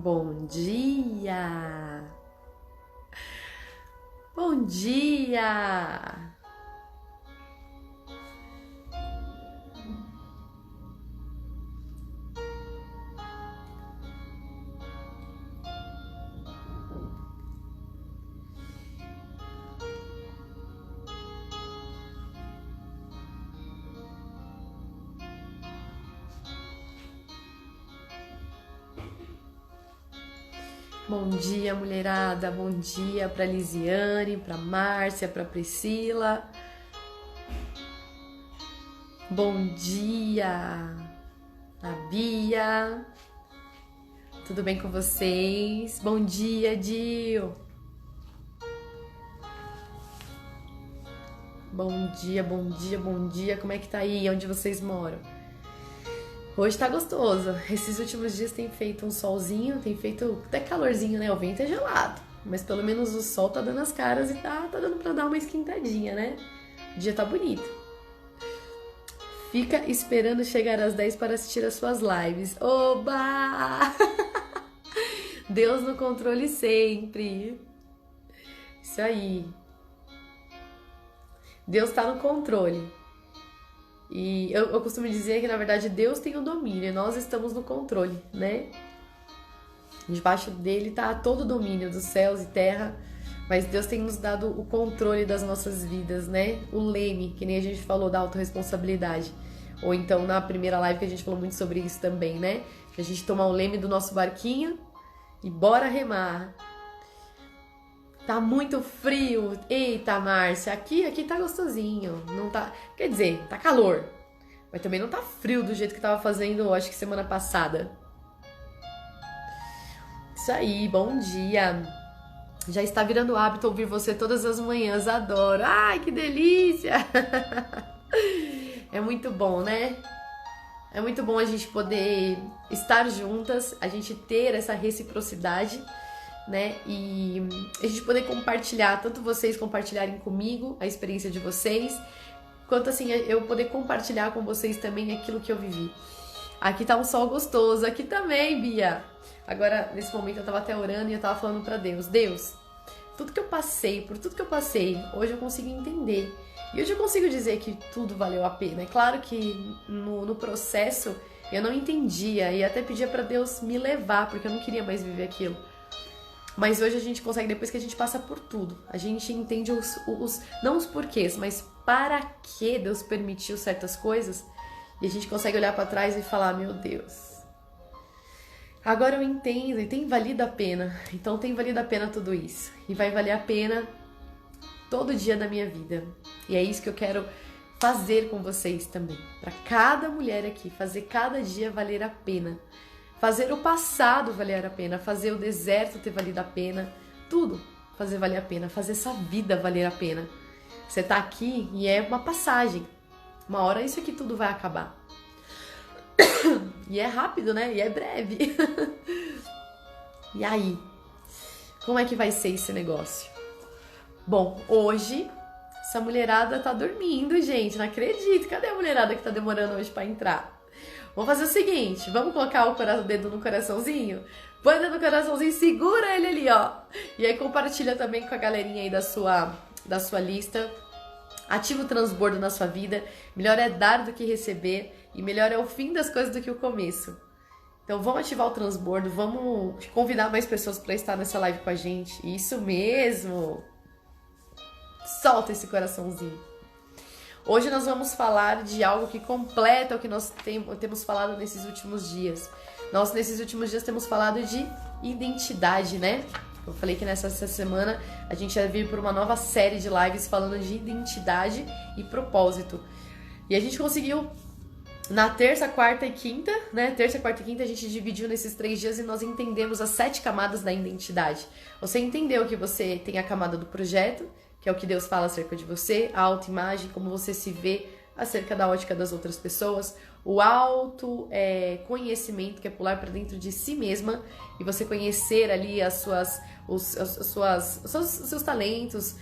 Bom dia! Bom dia! Bom dia, mulherada. Bom dia para Lisiane, para Márcia, para Priscila. Bom dia, a Bia. Tudo bem com vocês? Bom dia, Dil. Bom dia, bom dia, bom dia. Como é que tá aí? Onde vocês moram? Hoje tá gostoso. Esses últimos dias tem feito um solzinho, tem feito até calorzinho, né? O vento é gelado, mas pelo menos o sol tá dando as caras e tá dando pra dar uma esquentadinha, né? O dia tá bonito. Fica esperando chegar às 10 para assistir as suas lives. Oba! Deus no controle sempre. Isso aí. Deus tá no controle. E eu costumo dizer que, na verdade, Deus tem o domínio e nós estamos no controle, né? Debaixo dele tá todo o domínio dos céus e terra, mas Deus tem nos dado o controle das nossas vidas, né? O leme, que nem a gente falou da autorresponsabilidade. Ou então, na primeira live que a gente falou muito sobre isso também, né? Que a gente toma o leme do nosso barquinho e bora remar. Tá muito frio. Eita, Márcia, aqui tá gostosinho. Não tá, quer dizer, tá calor. Mas também não tá frio do jeito que tava fazendo, acho que semana passada. Isso aí, bom dia. Já está virando hábito ouvir você todas as manhãs, adoro. Ai, que delícia. É muito bom, né? É muito bom a gente poder estar juntas, a gente ter essa reciprocidade, né? E a gente poder compartilhar, tanto vocês compartilharem comigo a experiência de vocês, quanto assim eu poder compartilhar com vocês também aquilo que eu vivi. Aqui tá um sol gostoso, aqui também, Bia. Agora, nesse momento eu tava até orando e eu tava falando pra Deus, Deus, tudo que eu passei, por tudo que eu passei, hoje eu consigo entender. E hoje eu consigo dizer que tudo valeu a pena. É claro que no processo eu não entendia e até pedia pra Deus me levar, porque eu não queria mais viver aquilo. Mas hoje a gente consegue, depois que a gente passa por tudo, a gente entende não os porquês, mas para que Deus permitiu certas coisas, e a gente consegue olhar para trás e falar, meu Deus, agora eu entendo e tem valido a pena. Então tem valido a pena tudo isso, e vai valer a pena todo dia da minha vida. E é isso que eu quero fazer com vocês também, para cada mulher aqui, fazer cada dia valer a pena. Fazer o passado valer a pena, fazer o deserto ter valido a pena, tudo fazer valer a pena, fazer essa vida valer a pena. Você tá aqui e é uma passagem. Uma hora isso aqui tudo vai acabar. E é rápido, né? E é breve. E aí? Como é que vai ser esse negócio? Bom, hoje essa mulherada tá dormindo, gente. Não acredito. Cadê a mulherada que tá demorando hoje pra entrar? Vamos fazer o seguinte, vamos colocar o dedo no coraçãozinho? Põe o dedo no coraçãozinho, segura ele ali, ó. E aí compartilha também com a galerinha aí da sua lista. Ativa o transbordo na sua vida. Melhor é dar do que receber. E melhor é o fim das coisas do que o começo. Então vamos ativar o transbordo, vamos convidar mais pessoas para estar nessa live com a gente. Isso mesmo! Solta esse coraçãozinho. Hoje nós vamos falar de algo que completa o que nós temos falado nesses últimos dias. Nós, nesses últimos dias, temos falado de identidade, né? Eu falei que nessa semana a gente ia vir por uma nova série de lives falando de identidade e propósito. E a gente conseguiu, na terça, quarta e quinta, né? Terça, quarta e quinta a gente dividiu nesses 3 dias e nós entendemos as 7 camadas da identidade. Você entendeu que você tem a camada do projeto, que é o que Deus fala acerca de você, a autoimagem, como você se vê acerca da ótica das outras pessoas, o autoconhecimento, que é pular para dentro de si mesma e você conhecer ali os seus talentos,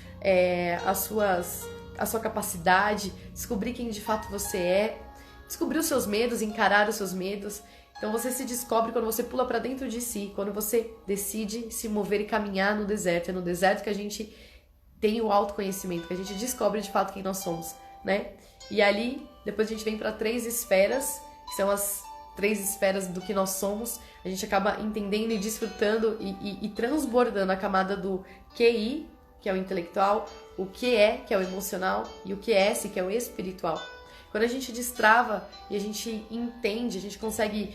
a sua capacidade, descobrir quem de fato você é, descobrir os seus medos, encarar os seus medos Então você se descobre quando você pula para dentro de si, quando você decide se mover e caminhar no deserto. É no deserto que a gente tem o autoconhecimento, que a gente descobre de fato quem nós somos, né? E ali, depois a gente vem para 3 esferas, que são as 3 esferas do que nós somos. A gente acaba entendendo e desfrutando e transbordando a camada do QI, que é o intelectual, o QE, que é o emocional, e o QS, que é o espiritual. Quando a gente destrava e a gente entende, a gente consegue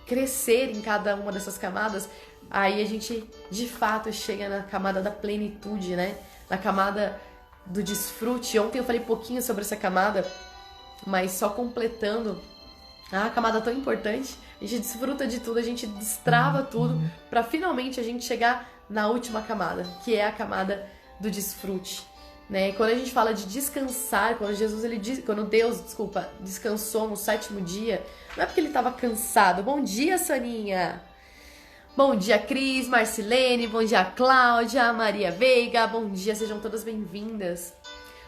crescer em cada uma dessas camadas, aí a gente de fato chega na camada da plenitude, né? Na camada do desfrute. Ontem eu falei pouquinho sobre essa camada, mas só completando, a camada tão importante, a gente desfruta de tudo, a gente destrava tudo para finalmente a gente chegar na última camada, que é a camada do desfrute, né? Quando a gente fala de descansar, quando Deus descansou no 7º dia, não é porque ele estava cansado. Bom dia, Soninha! Bom dia, Cris, Marcilene, bom dia, Cláudia, Maria Veiga, bom dia, sejam todas bem-vindas.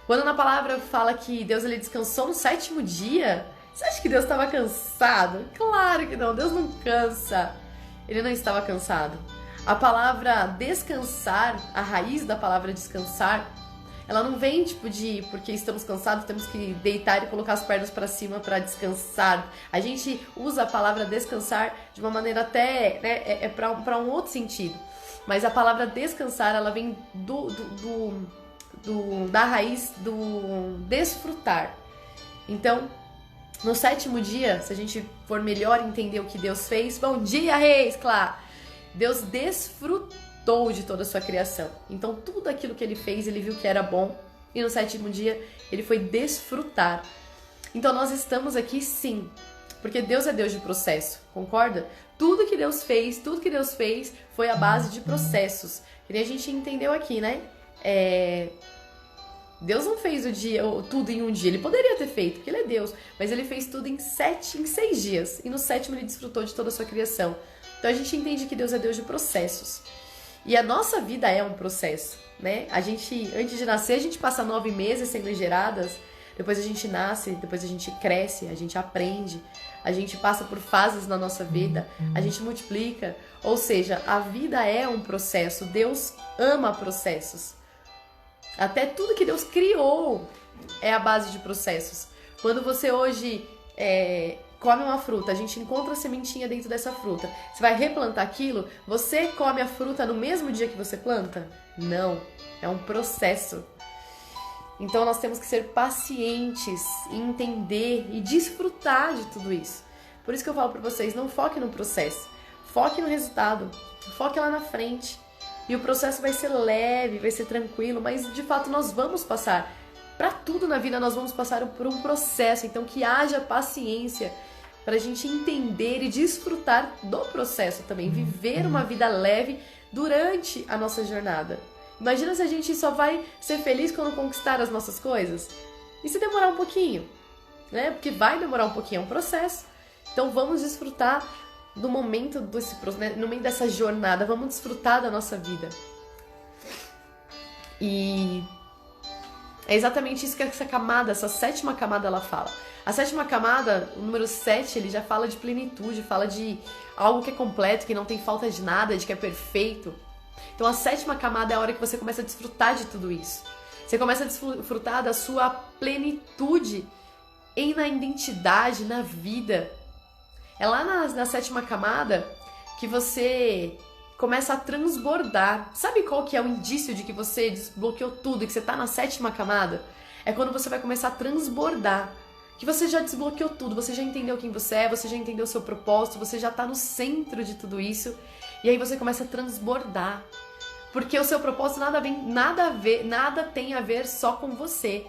Quando na palavra fala que Deus ele descansou no 7º dia, você acha que Deus estava cansado? Claro que não, Deus não cansa. Ele não estava cansado. A palavra descansar, a raiz da palavra descansar, ela não vem tipo de porque estamos cansados, temos que deitar e colocar as pernas para cima para descansar. A gente usa a palavra descansar de uma maneira até, né, para um outro sentido. Mas a palavra descansar, ela vem da raiz do desfrutar. Então, no 7º dia, se a gente for melhor entender o que Deus fez, bom dia, Reis, claro. Deus desfrutou de toda a sua criação. Então, tudo aquilo que ele fez, ele viu que era bom. E no 7º dia, ele foi desfrutar. Então, nós estamos aqui sim, porque Deus é Deus de processo, concorda? Tudo que Deus fez foi a base de processos. Que nem a gente entendeu aqui, né? Deus não fez tudo em um dia. Ele poderia ter feito, porque ele é Deus. Mas ele fez tudo em 6 dias. E no 7º ele desfrutou de toda a sua criação. Então a gente entende que Deus é Deus de processos. E a nossa vida é um processo, né? A gente, antes de nascer, a gente passa 9 meses sendo geradas. Depois a gente nasce, depois a gente cresce, a gente aprende. A gente passa por fases na nossa vida. A gente multiplica. Ou seja, a vida é um processo. Deus ama processos. Até tudo que Deus criou é a base de processos. Quando você hoje come uma fruta, a gente encontra a sementinha dentro dessa fruta. Você vai replantar aquilo? Você come a fruta no mesmo dia que você planta? Não, é um processo. Então nós temos que ser pacientes, entender e desfrutar de tudo isso. Por isso que eu falo para vocês, não foque no processo, foque no resultado, foque lá na frente. E o processo vai ser leve, vai ser tranquilo, mas de fato nós vamos passar. Para tudo na vida nós vamos passar por um processo, então que haja paciência para a gente entender e desfrutar do processo também, viver uma vida leve durante a nossa jornada. Imagina se a gente só vai ser feliz quando conquistar as nossas coisas? E se demorar um pouquinho? Né? Porque vai demorar um pouquinho, é um processo. Então vamos desfrutar do momento no meio dessa jornada, vamos desfrutar da nossa vida. E é exatamente isso que essa camada, essa 7ª camada ela fala. A 7ª camada, o número 7, ele já fala de plenitude, fala de algo que é completo, que não tem falta de nada, de que é perfeito. Então a 7ª camada é a hora que você começa a desfrutar de tudo isso. Você começa a desfrutar da sua plenitude na identidade, na vida. É lá na 7ª camada que você começa a transbordar. Sabe qual que é o indício de que você desbloqueou tudo e que você está na 7ª camada? É quando você vai começar a transbordar. Que você já desbloqueou tudo, você já entendeu quem você é, você já entendeu o seu propósito, você já está no centro de tudo isso. E aí você começa a transbordar. Porque o seu propósito nada tem a ver só com você.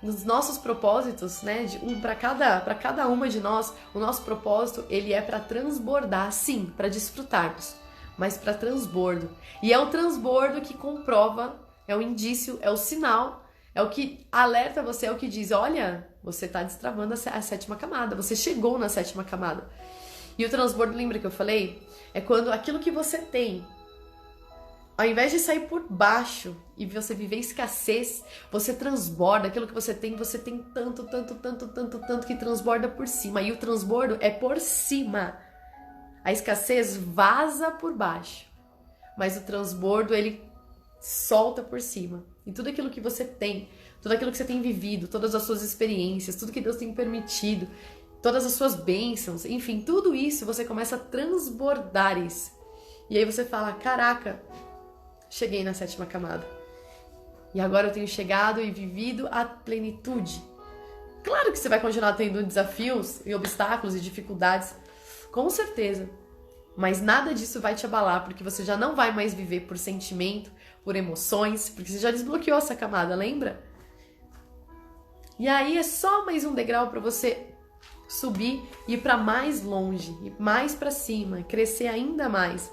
Nos nossos propósitos, né, para cada uma de nós, o nosso propósito, ele é para transbordar, sim, para desfrutarmos, mas para transbordo. E é o transbordo que comprova, é o indício, é o sinal, é o que alerta você, é o que diz, olha, você está destravando a 7ª camada, você chegou na 7ª camada. E o transbordo, lembra que eu falei? É quando aquilo que você tem Ao invés de sair por baixo e você viver escassez, você transborda. Aquilo que você tem tanto, tanto, tanto, tanto, tanto que transborda por cima. E o transbordo é por cima. A escassez vaza por baixo, mas o transbordo, ele solta por cima. E tudo aquilo que você tem, tudo aquilo que você tem vivido, todas as suas experiências, tudo que Deus tem permitido, todas as suas bênçãos, enfim, tudo isso, você começa a transbordar isso. E aí você fala, caraca, cheguei na 7ª camada. E agora eu tenho chegado e vivido a plenitude. Claro que você vai continuar tendo desafios e obstáculos e dificuldades, com certeza. Mas nada disso vai te abalar, porque você já não vai mais viver por sentimento, por emoções, porque você já desbloqueou essa camada, lembra? E aí é só mais um degrau para você subir e ir para mais longe, ir mais para cima, crescer ainda mais.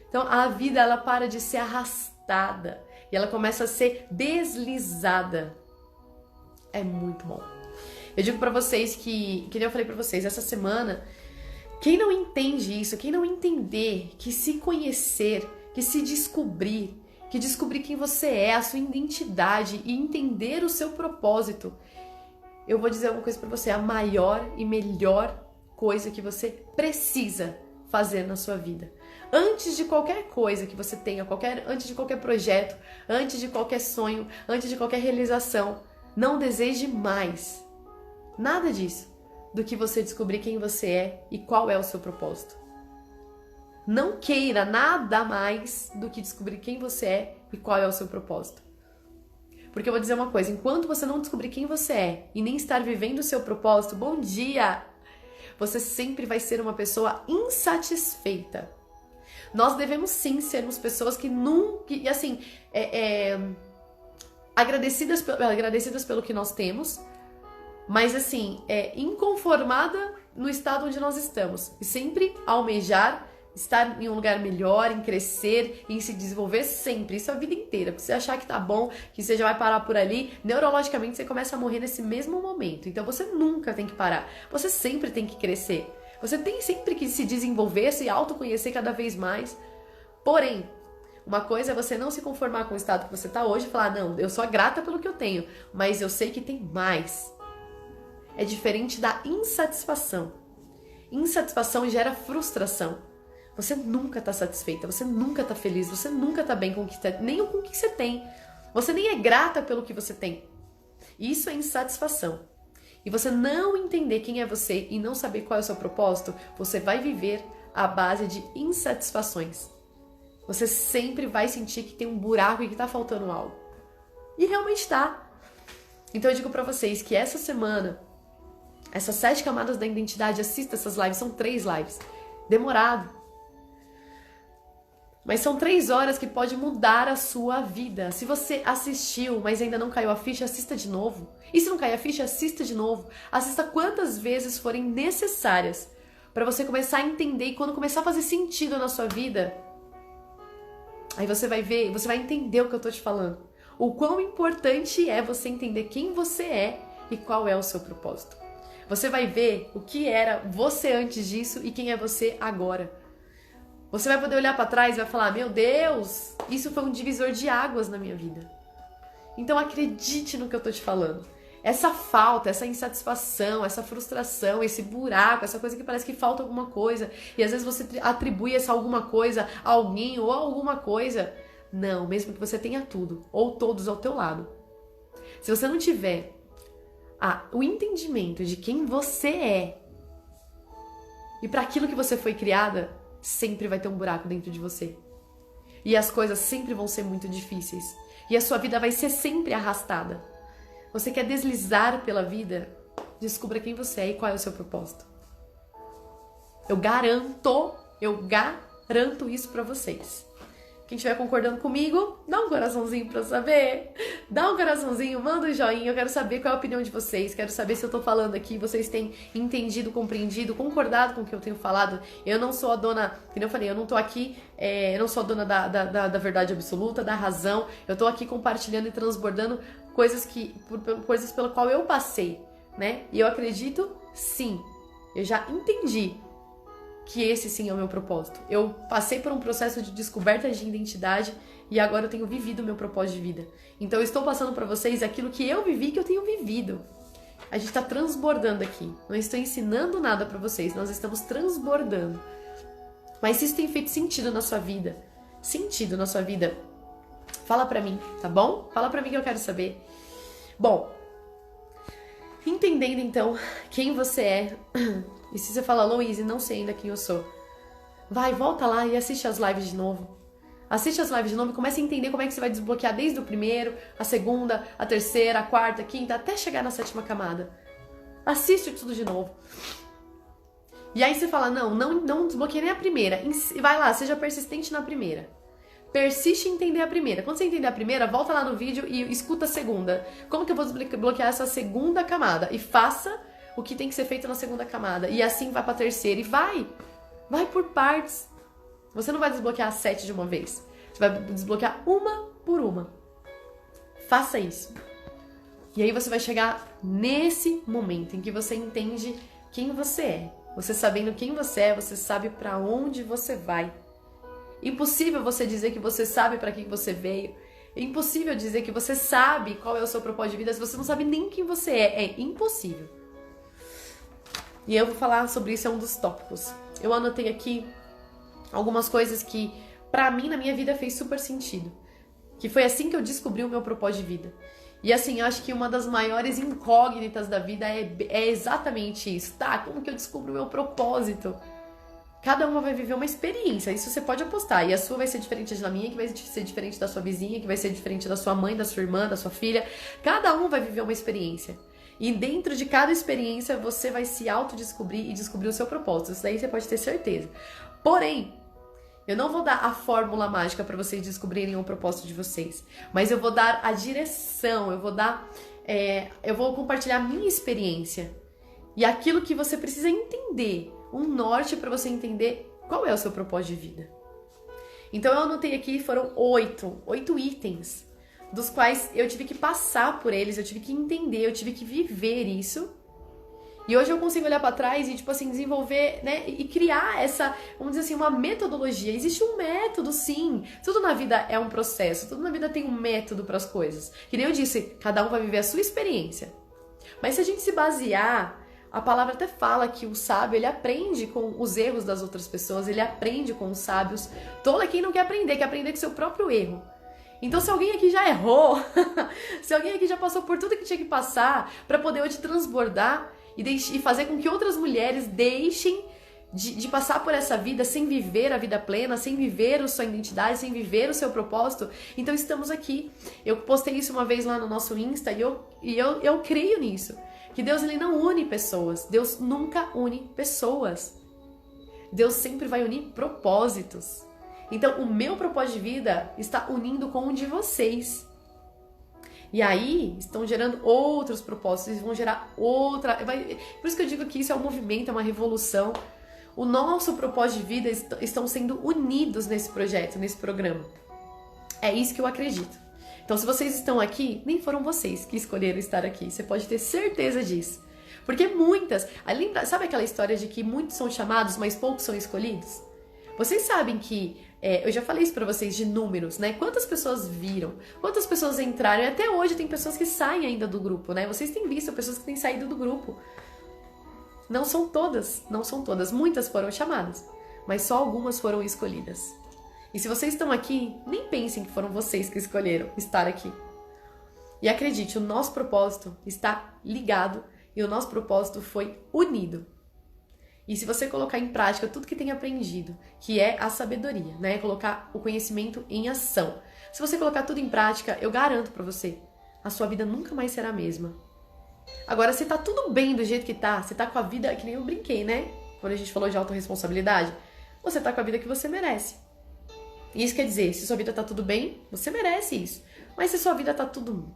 Então a vida, ela para de ser arrastada e ela começa a ser deslizada. É muito bom. Eu digo para vocês que nem eu falei para vocês, essa semana, quem não entende isso, quem não entender que se conhecer, que se descobrir, que descobrir quem você é, a sua identidade e entender o seu propósito, eu vou dizer uma coisa pra você, a maior e melhor coisa que você precisa fazer na sua vida. Antes de qualquer coisa que você tenha, antes de qualquer projeto, antes de qualquer sonho, antes de qualquer realização, não deseje mais nada disso do que você descobrir quem você é e qual é o seu propósito. Não queira nada mais do que descobrir quem você é e qual é o seu propósito. Porque eu vou dizer uma coisa, enquanto você não descobrir quem você é e nem estar vivendo o seu propósito, bom dia! Você sempre vai ser uma pessoa insatisfeita. Nós devemos sim sermos pessoas que nunca, assim, agradecidas pelo que nós temos, mas assim, inconformada no estado onde nós estamos. E sempre almejar estar em um lugar melhor, em crescer, em se desenvolver sempre, isso a vida inteira. Porque você achar que tá bom, que você já vai parar por ali, neurologicamente você começa a morrer nesse mesmo momento. Então você nunca tem que parar, você sempre tem que crescer. Você tem sempre que se desenvolver, se autoconhecer cada vez mais. Porém, uma coisa é você não se conformar com o estado que você tá hoje e falar, não, eu sou grata pelo que eu tenho, mas eu sei que tem mais. É diferente da insatisfação. Insatisfação gera frustração. Você nunca tá satisfeita, você nunca tá feliz, você nunca tá bem com o que você, nem com o que você tem. Você nem é grata pelo que você tem. Isso é insatisfação. E você não entender quem é você e não saber qual é o seu propósito, você vai viver à base de insatisfações. Você sempre vai sentir que tem um buraco e que tá faltando algo. E realmente tá. Então eu digo pra vocês que essa semana, essas 7 camadas da identidade, assista essas lives, são 3 lives. Demorado. Mas são 3 horas que pode mudar a sua vida. Se você assistiu, mas ainda não caiu a ficha, assista de novo. E se não cair a ficha, assista de novo. Assista quantas vezes forem necessárias para você começar a entender. E quando começar a fazer sentido na sua vida, aí você vai ver, você vai entender o que eu tô te falando. O quão importante é você entender quem você é e qual é o seu propósito. Você vai ver o que era você antes disso e quem é você agora. Você vai poder olhar para trás e vai falar, meu Deus, isso foi um divisor de águas na minha vida. Então acredite no que eu tô te falando. Essa falta, essa insatisfação, essa frustração, esse buraco, essa coisa que parece que falta alguma coisa, e às vezes você atribui essa alguma coisa a alguém ou a alguma coisa. Não, mesmo que você tenha tudo, ou todos ao teu lado. Se você não tiver o entendimento de quem você é e para aquilo que você foi criada, sempre vai ter um buraco dentro de você. E as coisas sempre vão ser muito difíceis. E a sua vida vai ser sempre arrastada. Você quer deslizar pela vida? Descubra quem você é e qual é o seu propósito. Eu garanto isso pra vocês. Quem estiver concordando comigo, dá um coraçãozinho pra eu saber. Dá um coraçãozinho, manda um joinha. Eu quero saber qual é a opinião de vocês. Quero saber se eu tô falando aqui, vocês têm entendido, compreendido, concordado com o que eu tenho falado. Eu não sou a dona, como eu falei, eu não tô aqui, eu não sou a dona da verdade absoluta, da razão. Eu tô aqui compartilhando e transbordando coisas pela qual eu passei, né? E eu acredito, sim, eu já entendi que esse sim é o meu propósito. Eu passei por um processo de descoberta de identidade e agora eu tenho vivido o meu propósito de vida. Então eu estou passando para vocês aquilo que eu vivi, que eu tenho vivido. A gente está transbordando aqui. Não estou ensinando nada para vocês, nós estamos transbordando. Mas se isso tem feito sentido na sua vida, fala pra mim, tá bom? Fala pra mim que eu quero saber. Bom, entendendo então quem você é, e se você fala, Louise, não sei ainda quem eu sou, volta lá e assiste as lives de novo. Assiste as lives de novo e comece a entender como é que você vai desbloquear desde o primeiro, a segunda, a terceira, a quarta, a quinta, até chegar na 7ª camada. Assiste tudo de novo. E aí você fala, não desbloqueia nem a primeira. Vai lá, seja persistente na primeira. Persiste em entender a primeira. Quando você entender a primeira, volta lá no vídeo e escuta a segunda. Como que eu vou desbloquear essa 2ª camada? E faça o que tem que ser feito na 2ª camada. E assim vai pra terceira. E vai por partes. Você não vai desbloquear as 7 de uma vez. Você vai desbloquear uma por uma. Faça isso. E aí você vai chegar nesse momento em que você entende quem você é. Você sabendo quem você é, você sabe pra onde você vai. Impossível você dizer que você sabe pra que você veio. É impossível dizer que você sabe qual é o seu propósito de vida se você não sabe nem quem você é. É impossível. E eu vou falar sobre isso, é um dos tópicos. Eu anotei aqui algumas coisas que pra mim na minha vida fez super sentido. Que foi assim que eu descobri o meu propósito de vida. E assim, eu acho que uma das maiores incógnitas da vida é exatamente isso. Tá, como que eu descubro o meu propósito? Cada uma vai viver uma experiência, isso você pode apostar. E a sua vai ser diferente da minha, que vai ser diferente da sua vizinha, que vai ser diferente da sua mãe, da sua irmã, da sua filha. Cada um vai viver uma experiência. E dentro de cada experiência, você vai se autodescobrir e descobrir o seu propósito. Isso daí você pode ter certeza. Porém, eu não vou dar a fórmula mágica para vocês descobrirem o propósito de vocês. Mas eu vou dar a direção, eu vou compartilhar a minha experiência. E aquilo que você precisa entender, um norte para você entender qual é o seu propósito de vida. Então eu anotei aqui, foram 8 itens, dos quais eu tive que passar por eles, eu tive que entender, eu tive que viver isso. E hoje eu consigo olhar para trás e, tipo assim, desenvolver, né, e criar essa, vamos dizer assim, uma metodologia. Existe um método, sim. Tudo na vida é um processo, tudo na vida tem um método para as coisas. Que nem eu disse, cada um vai viver a sua experiência. Mas se a gente se basear, a palavra até fala que o sábio, ele aprende com os erros das outras pessoas, ele aprende com os sábios. Tolo é quem não quer aprender com o seu próprio erro. Então, se alguém aqui já errou, se alguém aqui já passou por tudo que tinha que passar para poder hoje transbordar e fazer com que outras mulheres deixem de passar por essa vida sem viver a vida plena, sem viver a sua identidade, sem viver o seu propósito, então estamos aqui. Eu postei isso uma vez lá no nosso Insta e eu creio nisso. Que Deus, ele não une pessoas. Deus nunca une pessoas. Deus sempre vai unir propósitos. Então, o meu propósito de vida está unindo com um de vocês. E aí, estão gerando outros propósitos, vão gerar outra... Por isso que eu digo que isso é um movimento, é uma revolução. O nosso propósito de vida estão sendo unidos nesse projeto, nesse programa. É isso que eu acredito. Então, se vocês estão aqui, nem foram vocês que escolheram estar aqui. Você pode ter certeza disso. Porque muitas... Sabe aquela história de que muitos são chamados, mas poucos são escolhidos? Vocês sabem que... eu já falei isso pra vocês de números, né? Quantas pessoas viram? Quantas pessoas entraram? E até hoje tem pessoas que saem ainda do grupo, né? Vocês têm visto pessoas que têm saído do grupo. Não são todas. Muitas foram chamadas. Mas só algumas foram escolhidas. E se vocês estão aqui, nem pensem que foram vocês que escolheram estar aqui. E acredite, o nosso propósito está ligado e o nosso propósito foi unido. E se você colocar em prática tudo que tem aprendido, que é a sabedoria, né? Colocar o conhecimento em ação. Se você colocar tudo em prática, eu garanto pra você, a sua vida nunca mais será a mesma. Agora, se tá tudo bem do jeito que tá, você tá com a vida, que nem eu brinquei, né? Quando a gente falou de autorresponsabilidade, você tá com a vida que você merece. Isso quer dizer, se sua vida tá tudo bem, você merece isso. Mas se sua vida tá tudo...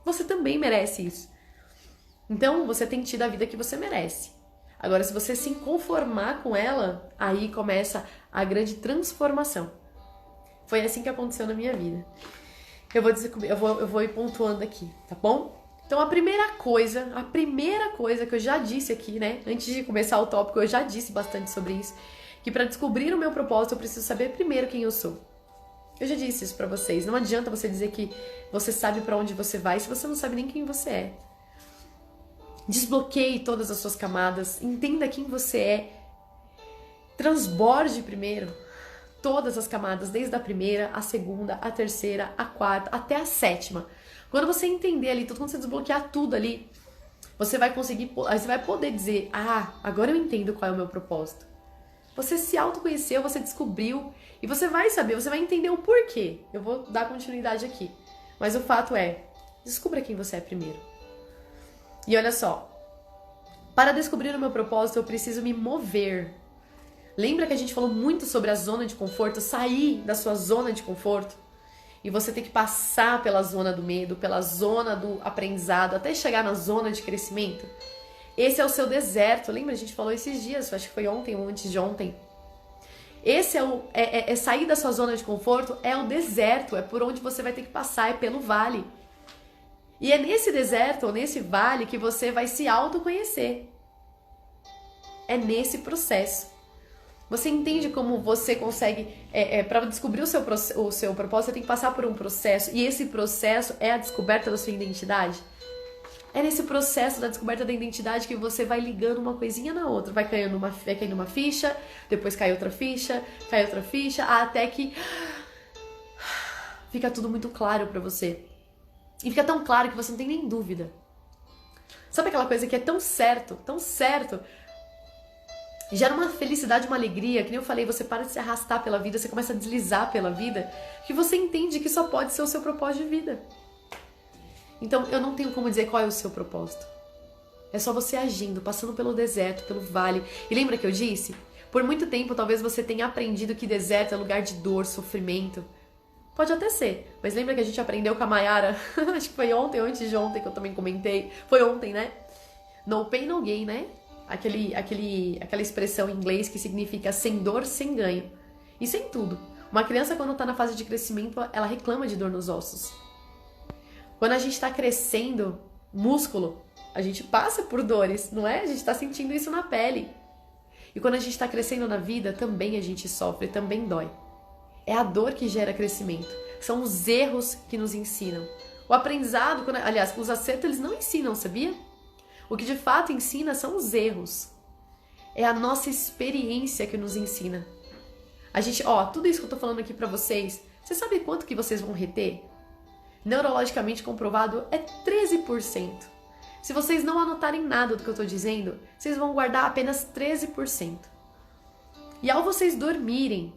você também merece isso. Então, você tem tido a vida que você merece. Agora, se você se conformar com ela, aí começa a grande transformação. Foi assim que aconteceu na minha vida. Eu vou ir pontuando aqui, tá bom? Então a primeira coisa que eu já disse aqui, né? Antes de começar o tópico, eu já disse bastante sobre isso. Que para descobrir o meu propósito, eu preciso saber primeiro quem eu sou. Eu já disse isso pra vocês. Não adianta você dizer que você sabe pra onde você vai se você não sabe nem quem você é. Desbloqueie todas as suas camadas. Entenda quem você é. Transborde primeiro todas as camadas, desde a primeira, a segunda, a terceira, a quarta, até a sétima. Quando você entender ali tudo, quando você desbloquear tudo ali, você vai conseguir, aí você vai poder dizer, agora eu entendo qual é o meu propósito. Você se autoconheceu, você descobriu, e você vai saber, você vai entender o porquê. Eu vou dar continuidade aqui. Mas o fato é, descubra quem você é primeiro. E olha só, para descobrir o meu propósito, eu preciso me mover. Lembra que a gente falou muito sobre a zona de conforto, sair da sua zona de conforto? E você tem que passar pela zona do medo, pela zona do aprendizado, até chegar na zona de crescimento? Esse é o seu deserto. Lembra? A gente falou esses dias, acho que foi ontem ou antes de ontem. Esse é sair da sua zona de conforto, é o deserto, é por onde você vai ter que passar, é pelo vale. E é nesse deserto ou nesse vale que você vai se autoconhecer. É nesse processo. Você entende como você consegue, para descobrir o seu propósito, você tem que passar por um processo, e esse processo é a descoberta da sua identidade? É nesse processo da descoberta da identidade que você vai ligando uma coisinha na outra, vai caindo uma ficha, depois cai outra ficha, até que fica tudo muito claro pra você. E fica tão claro que você não tem nem dúvida. Sabe aquela coisa que é tão certo, gera uma felicidade, uma alegria, que nem eu falei, você para de se arrastar pela vida, você começa a deslizar pela vida, que você entende que só pode ser o seu propósito de vida. Então, eu não tenho como dizer qual é o seu propósito. É só você agindo, passando pelo deserto, pelo vale. E lembra que eu disse? Por muito tempo, talvez você tenha aprendido que deserto é lugar de dor, sofrimento. Pode até ser, mas lembra que a gente aprendeu com a Mayara? Acho que foi ontem ou antes de ontem que eu também comentei. Foi ontem, né? No pain, no gain, né? Aquela expressão em inglês que significa sem dor, sem ganho. Isso é em tudo. Uma criança, quando está na fase de crescimento, ela reclama de dor nos ossos. Quando a gente está crescendo músculo, a gente passa por dores, não é? A gente está sentindo isso na pele. E quando a gente está crescendo na vida, também a gente sofre, também dói. É a dor que gera crescimento. São os erros que nos ensinam. O aprendizado, aliás, os acertos, eles não ensinam, sabia? O que de fato ensina são os erros. É a nossa experiência que nos ensina. A gente, tudo isso que eu tô falando aqui pra vocês, você sabe quanto que vocês vão reter? Neurologicamente comprovado é 13%. Se vocês não anotarem nada do que eu tô dizendo, vocês vão guardar apenas 13%. E ao vocês dormirem,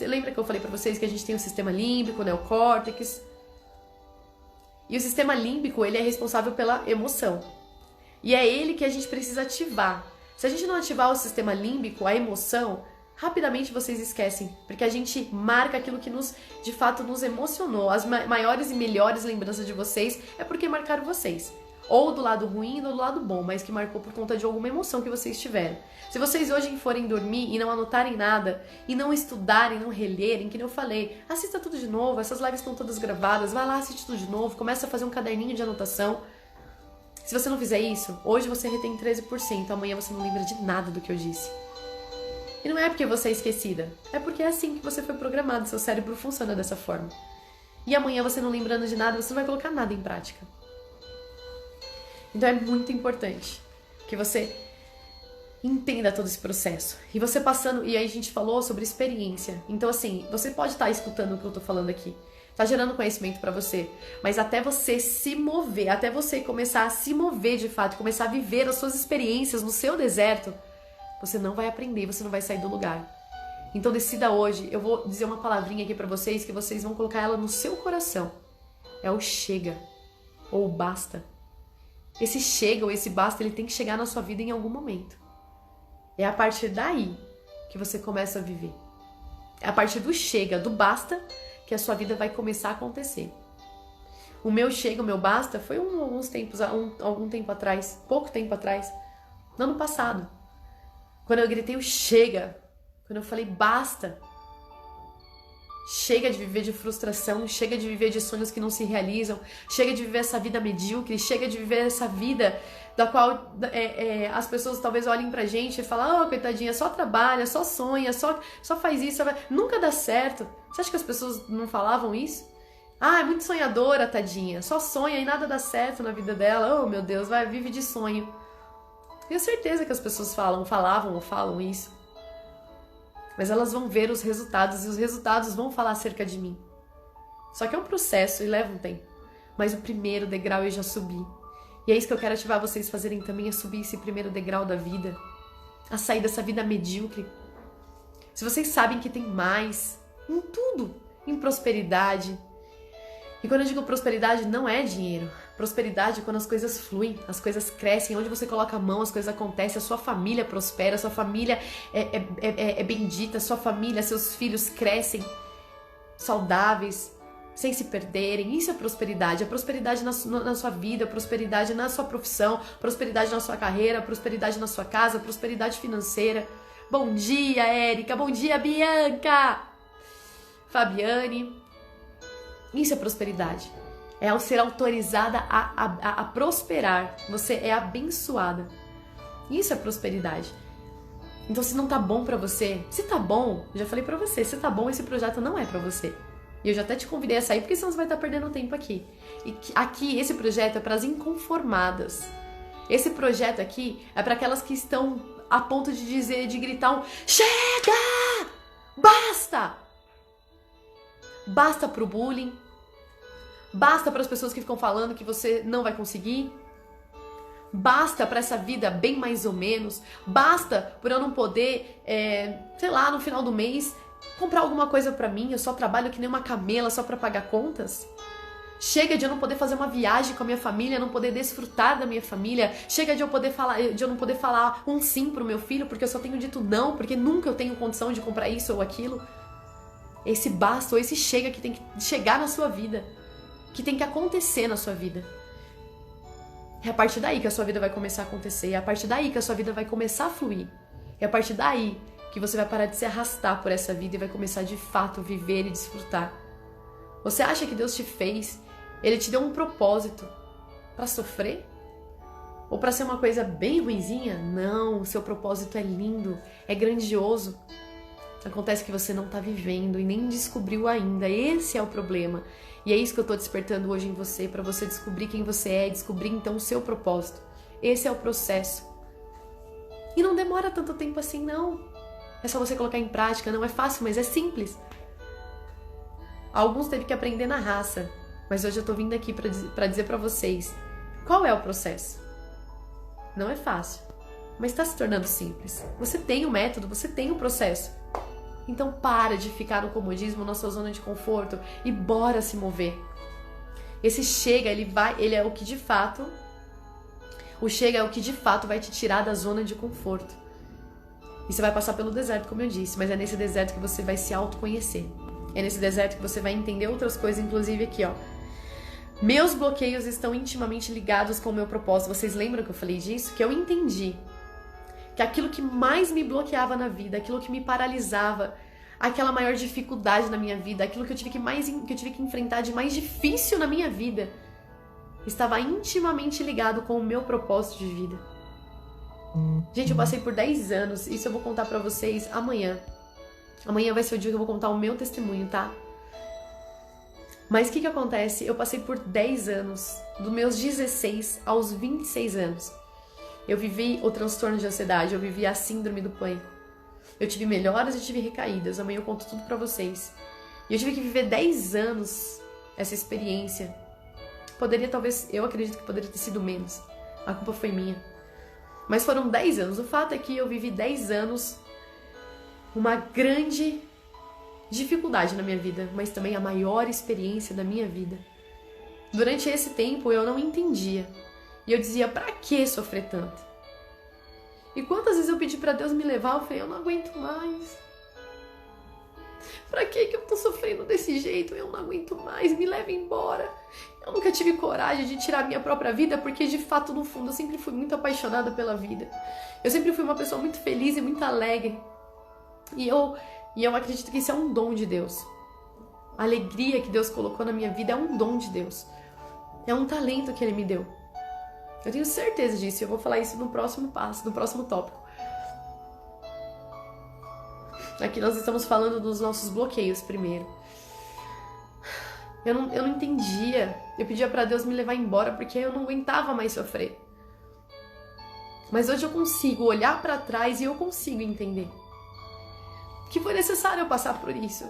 lembra que eu falei pra vocês que a gente tem o sistema límbico, o neocórtex? E o sistema límbico, ele é responsável pela emoção. E é ele que a gente precisa ativar. Se a gente não ativar o sistema límbico, a emoção, rapidamente vocês esquecem. Porque a gente marca aquilo que de fato nos emocionou. As maiores e melhores lembranças de vocês é porque marcaram vocês. Ou do lado ruim ou do lado bom, mas que marcou por conta de alguma emoção que vocês tiveram. Se vocês hoje forem dormir e não anotarem nada, e não estudarem, não relerem, que nem eu falei, assista tudo de novo, essas lives estão todas gravadas, vai lá, assiste tudo de novo, começa a fazer um caderninho de anotação. Se você não fizer isso, hoje você retém 13%, amanhã você não lembra de nada do que eu disse. E não é porque você é esquecida, é porque é assim que você foi programado, seu cérebro funciona dessa forma. E amanhã você não lembrando de nada, você não vai colocar nada em prática. Então é muito importante que você entenda todo esse processo. E você passando, e aí a gente falou sobre experiência. Então assim, você pode estar escutando o que eu tô falando aqui. Tá gerando conhecimento pra você, mas até você se mover, até você começar a se mover de fato, começar a viver as suas experiências no seu deserto, você não vai aprender, você não vai sair do lugar. Então decida hoje, eu vou dizer uma palavrinha aqui pra vocês, que vocês vão colocar ela no seu coração. É o chega, ou o basta. Esse chega ou esse basta, ele tem que chegar na sua vida em algum momento. É a partir daí que você começa a viver. É a partir do chega, do basta, que a sua vida vai começar a acontecer. O meu chega, o meu basta, foi algum tempo atrás, pouco tempo atrás, no ano passado. Quando eu gritei o chega, quando eu falei basta, Chega de viver de frustração, chega de viver de sonhos que não se realizam, chega de viver essa vida medíocre, chega de viver essa vida da qual as pessoas talvez olhem pra gente e falam, oh, coitadinha, só trabalha, só sonha, só faz isso, nunca dá certo. Você acha que as pessoas não falavam isso? Ah, é muito sonhadora, tadinha, só sonha e nada dá certo na vida dela. Oh, meu Deus, vive de sonho. Tenho certeza que as pessoas falavam ou falam isso. Mas elas vão ver os resultados e os resultados vão falar acerca de mim. Só que é um processo e leva um tempo. Mas o primeiro degrau eu já subi. E é isso que eu quero ativar vocês fazerem também, é subir esse primeiro degrau da vida. A sair dessa vida medíocre. Se vocês sabem que tem mais, em tudo, em prosperidade. E quando eu digo prosperidade, não é dinheiro. Prosperidade é quando as coisas fluem, as coisas crescem, onde você coloca a mão, as coisas acontecem, a sua família prospera, a sua família é bendita, a sua família, seus filhos crescem saudáveis, sem se perderem. Isso é prosperidade. É prosperidade na sua vida, prosperidade na sua profissão, prosperidade na sua carreira, prosperidade na sua casa, prosperidade financeira. Bom dia, Érica. Bom dia, Bianca. Fabiane. Isso é prosperidade. É ser autorizada a prosperar. Você é abençoada. Isso é prosperidade. Então, se não tá bom pra você, se tá bom, já falei pra você, se tá bom, esse projeto não é pra você. E eu já até te convidei a sair, porque senão você vai estar perdendo tempo aqui. E aqui, esse projeto é para as inconformadas. Esse projeto aqui é para aquelas que estão a ponto de dizer, de gritar chega! Basta! Basta pro bullying. Basta para as pessoas que ficam falando que você não vai conseguir. Basta para essa vida bem mais ou menos. Basta por eu não poder, sei lá, no final do mês, comprar alguma coisa pra mim. Eu só trabalho que nem uma camela só pra pagar contas. Chega de eu não poder fazer uma viagem com a minha família, não poder desfrutar da minha família. Chega de eu não poder falar um sim pro meu filho, porque eu só tenho dito não, porque nunca eu tenho condição de comprar isso ou aquilo. Esse basta ou esse chega que tem que chegar na sua vida, que tem que acontecer na sua vida. É a partir daí que a sua vida vai começar a acontecer, é a partir daí que a sua vida vai começar a fluir. É a partir daí que você vai parar de se arrastar por essa vida e vai começar de fato a viver e desfrutar. Você acha que Deus te fez, Ele te deu um propósito para sofrer? Ou para ser uma coisa bem ruinzinha? Não, o seu propósito é lindo, é grandioso. Acontece que você não está vivendo e nem descobriu ainda. Esse é o problema. E é isso que eu estou despertando hoje em você, para você descobrir quem você é e descobrir então o seu propósito. Esse é o processo. E não demora tanto tempo assim, não. É só você colocar em prática. Não é fácil, mas é simples. Alguns teve que aprender na raça, mas hoje eu tô vindo aqui para dizer para vocês qual é o processo. Não é fácil, mas está se tornando simples. Você tem o método, você tem o processo. Então para de ficar no comodismo, na sua zona de conforto e bora se mover. Esse chega, ele é o que de fato, o chega é o que de fato vai te tirar da zona de conforto. E você vai passar pelo deserto, como eu disse, mas é nesse deserto que você vai se autoconhecer. É nesse deserto que você vai entender outras coisas, inclusive aqui, ó. Meus bloqueios estão intimamente ligados com o meu propósito. Vocês lembram que eu falei disso? Que eu entendi que aquilo que mais me bloqueava na vida, aquilo que me paralisava, aquela maior dificuldade na minha vida, aquilo que eu tive que enfrentar de mais difícil na minha vida, estava intimamente ligado com o meu propósito de vida. Gente, eu passei por 10 anos, isso eu vou contar pra vocês amanhã. Amanhã vai ser o dia que eu vou contar o meu testemunho, tá? Mas o que acontece? Eu passei por 10 anos, dos meus 16 aos 26 anos. Eu vivi o transtorno de ansiedade, eu vivi a síndrome do pânico. Eu tive melhoras e tive recaídas, amanhã eu conto tudo pra vocês. E eu tive que viver 10 anos essa experiência. Eu acredito que poderia ter sido menos. A culpa foi minha. Mas foram 10 anos. O fato é que eu vivi 10 anos uma grande dificuldade na minha vida, mas também a maior experiência da minha vida. Durante esse tempo eu não entendia. E eu dizia, pra que sofrer tanto? E quantas vezes eu pedi pra Deus me levar, eu falei, eu não aguento mais. Pra que eu tô sofrendo desse jeito? Eu não aguento mais, me leva embora. Eu nunca tive coragem de tirar minha própria vida, porque de fato, no fundo, eu sempre fui muito apaixonada pela vida. Eu sempre fui uma pessoa muito feliz e muito alegre. E eu acredito que isso é um dom de Deus. a alegria que Deus colocou na minha vida é um dom de Deus. É um talento que Ele me deu. Eu tenho certeza disso. Eu vou falar isso no próximo passo, no próximo tópico. Aqui nós estamos falando dos nossos bloqueios primeiro. Eu não entendia. Eu pedia para Deus me levar embora porque eu não aguentava mais sofrer. Mas hoje eu consigo olhar para trás e eu consigo entender que foi necessário eu passar por isso.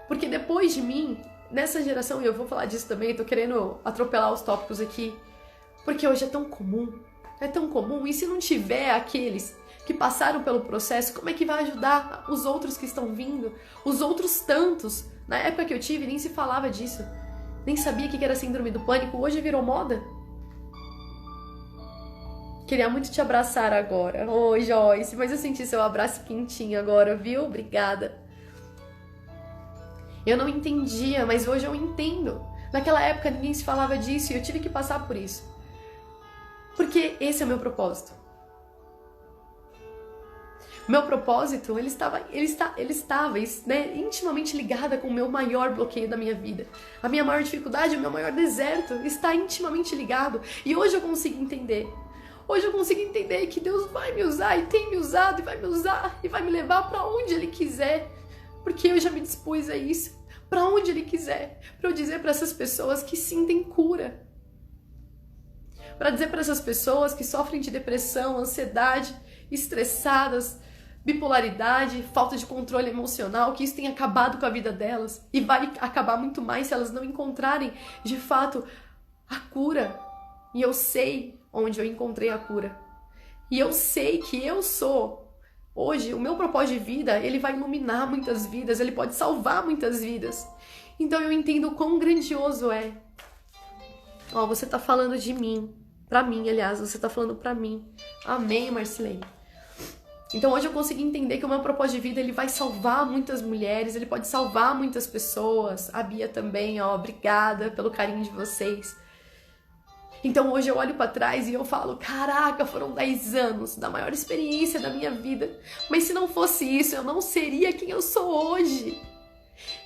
Porque depois de mim, nessa geração, e eu vou falar disso também, tô querendo atropelar os tópicos aqui, porque hoje é tão comum, e se não tiver aqueles que passaram pelo processo, como é que vai ajudar os outros que estão vindo? Os outros tantos, na época que eu tive, nem se falava disso, nem sabia o que era síndrome do pânico, hoje virou moda. Queria muito te abraçar agora. Oi, Joyce, mas eu senti seu abraço quentinho agora, viu? Obrigada. Eu não entendia, mas hoje eu entendo. Naquela época ninguém se falava disso e eu tive que passar por isso. Porque esse é o meu propósito. Meu propósito, ele estava né, intimamente ligado com o meu maior bloqueio da minha vida. A minha maior dificuldade, o meu maior deserto está intimamente ligado. E hoje eu consigo entender. Hoje eu consigo entender que Deus vai me usar e tem me usado e vai me usar e vai me levar para onde Ele quiser. Porque eu já me dispus a isso. Para onde Ele quiser. Para eu dizer para essas pessoas que sentem cura. Para dizer para essas pessoas que sofrem de depressão, ansiedade, estressadas, bipolaridade, falta de controle emocional, que isso tem acabado com a vida delas. E vai acabar muito mais se elas não encontrarem, de fato, a cura. E eu sei onde eu encontrei a cura. E eu sei que eu sou, hoje, o meu propósito de vida, ele vai iluminar muitas vidas, ele pode salvar muitas vidas. Então eu entendo o quão grandioso é. Ó, você tá falando de mim, pra mim, aliás, você tá falando pra mim. Amém, Marcelene. Então hoje eu consigo entender que o meu propósito de vida, ele vai salvar muitas mulheres, ele pode salvar muitas pessoas. A Bia também, ó, obrigada pelo carinho de vocês. Então hoje eu olho pra trás e eu falo, caraca, foram 10 anos da maior experiência da minha vida. Mas se não fosse isso, eu não seria quem eu sou hoje.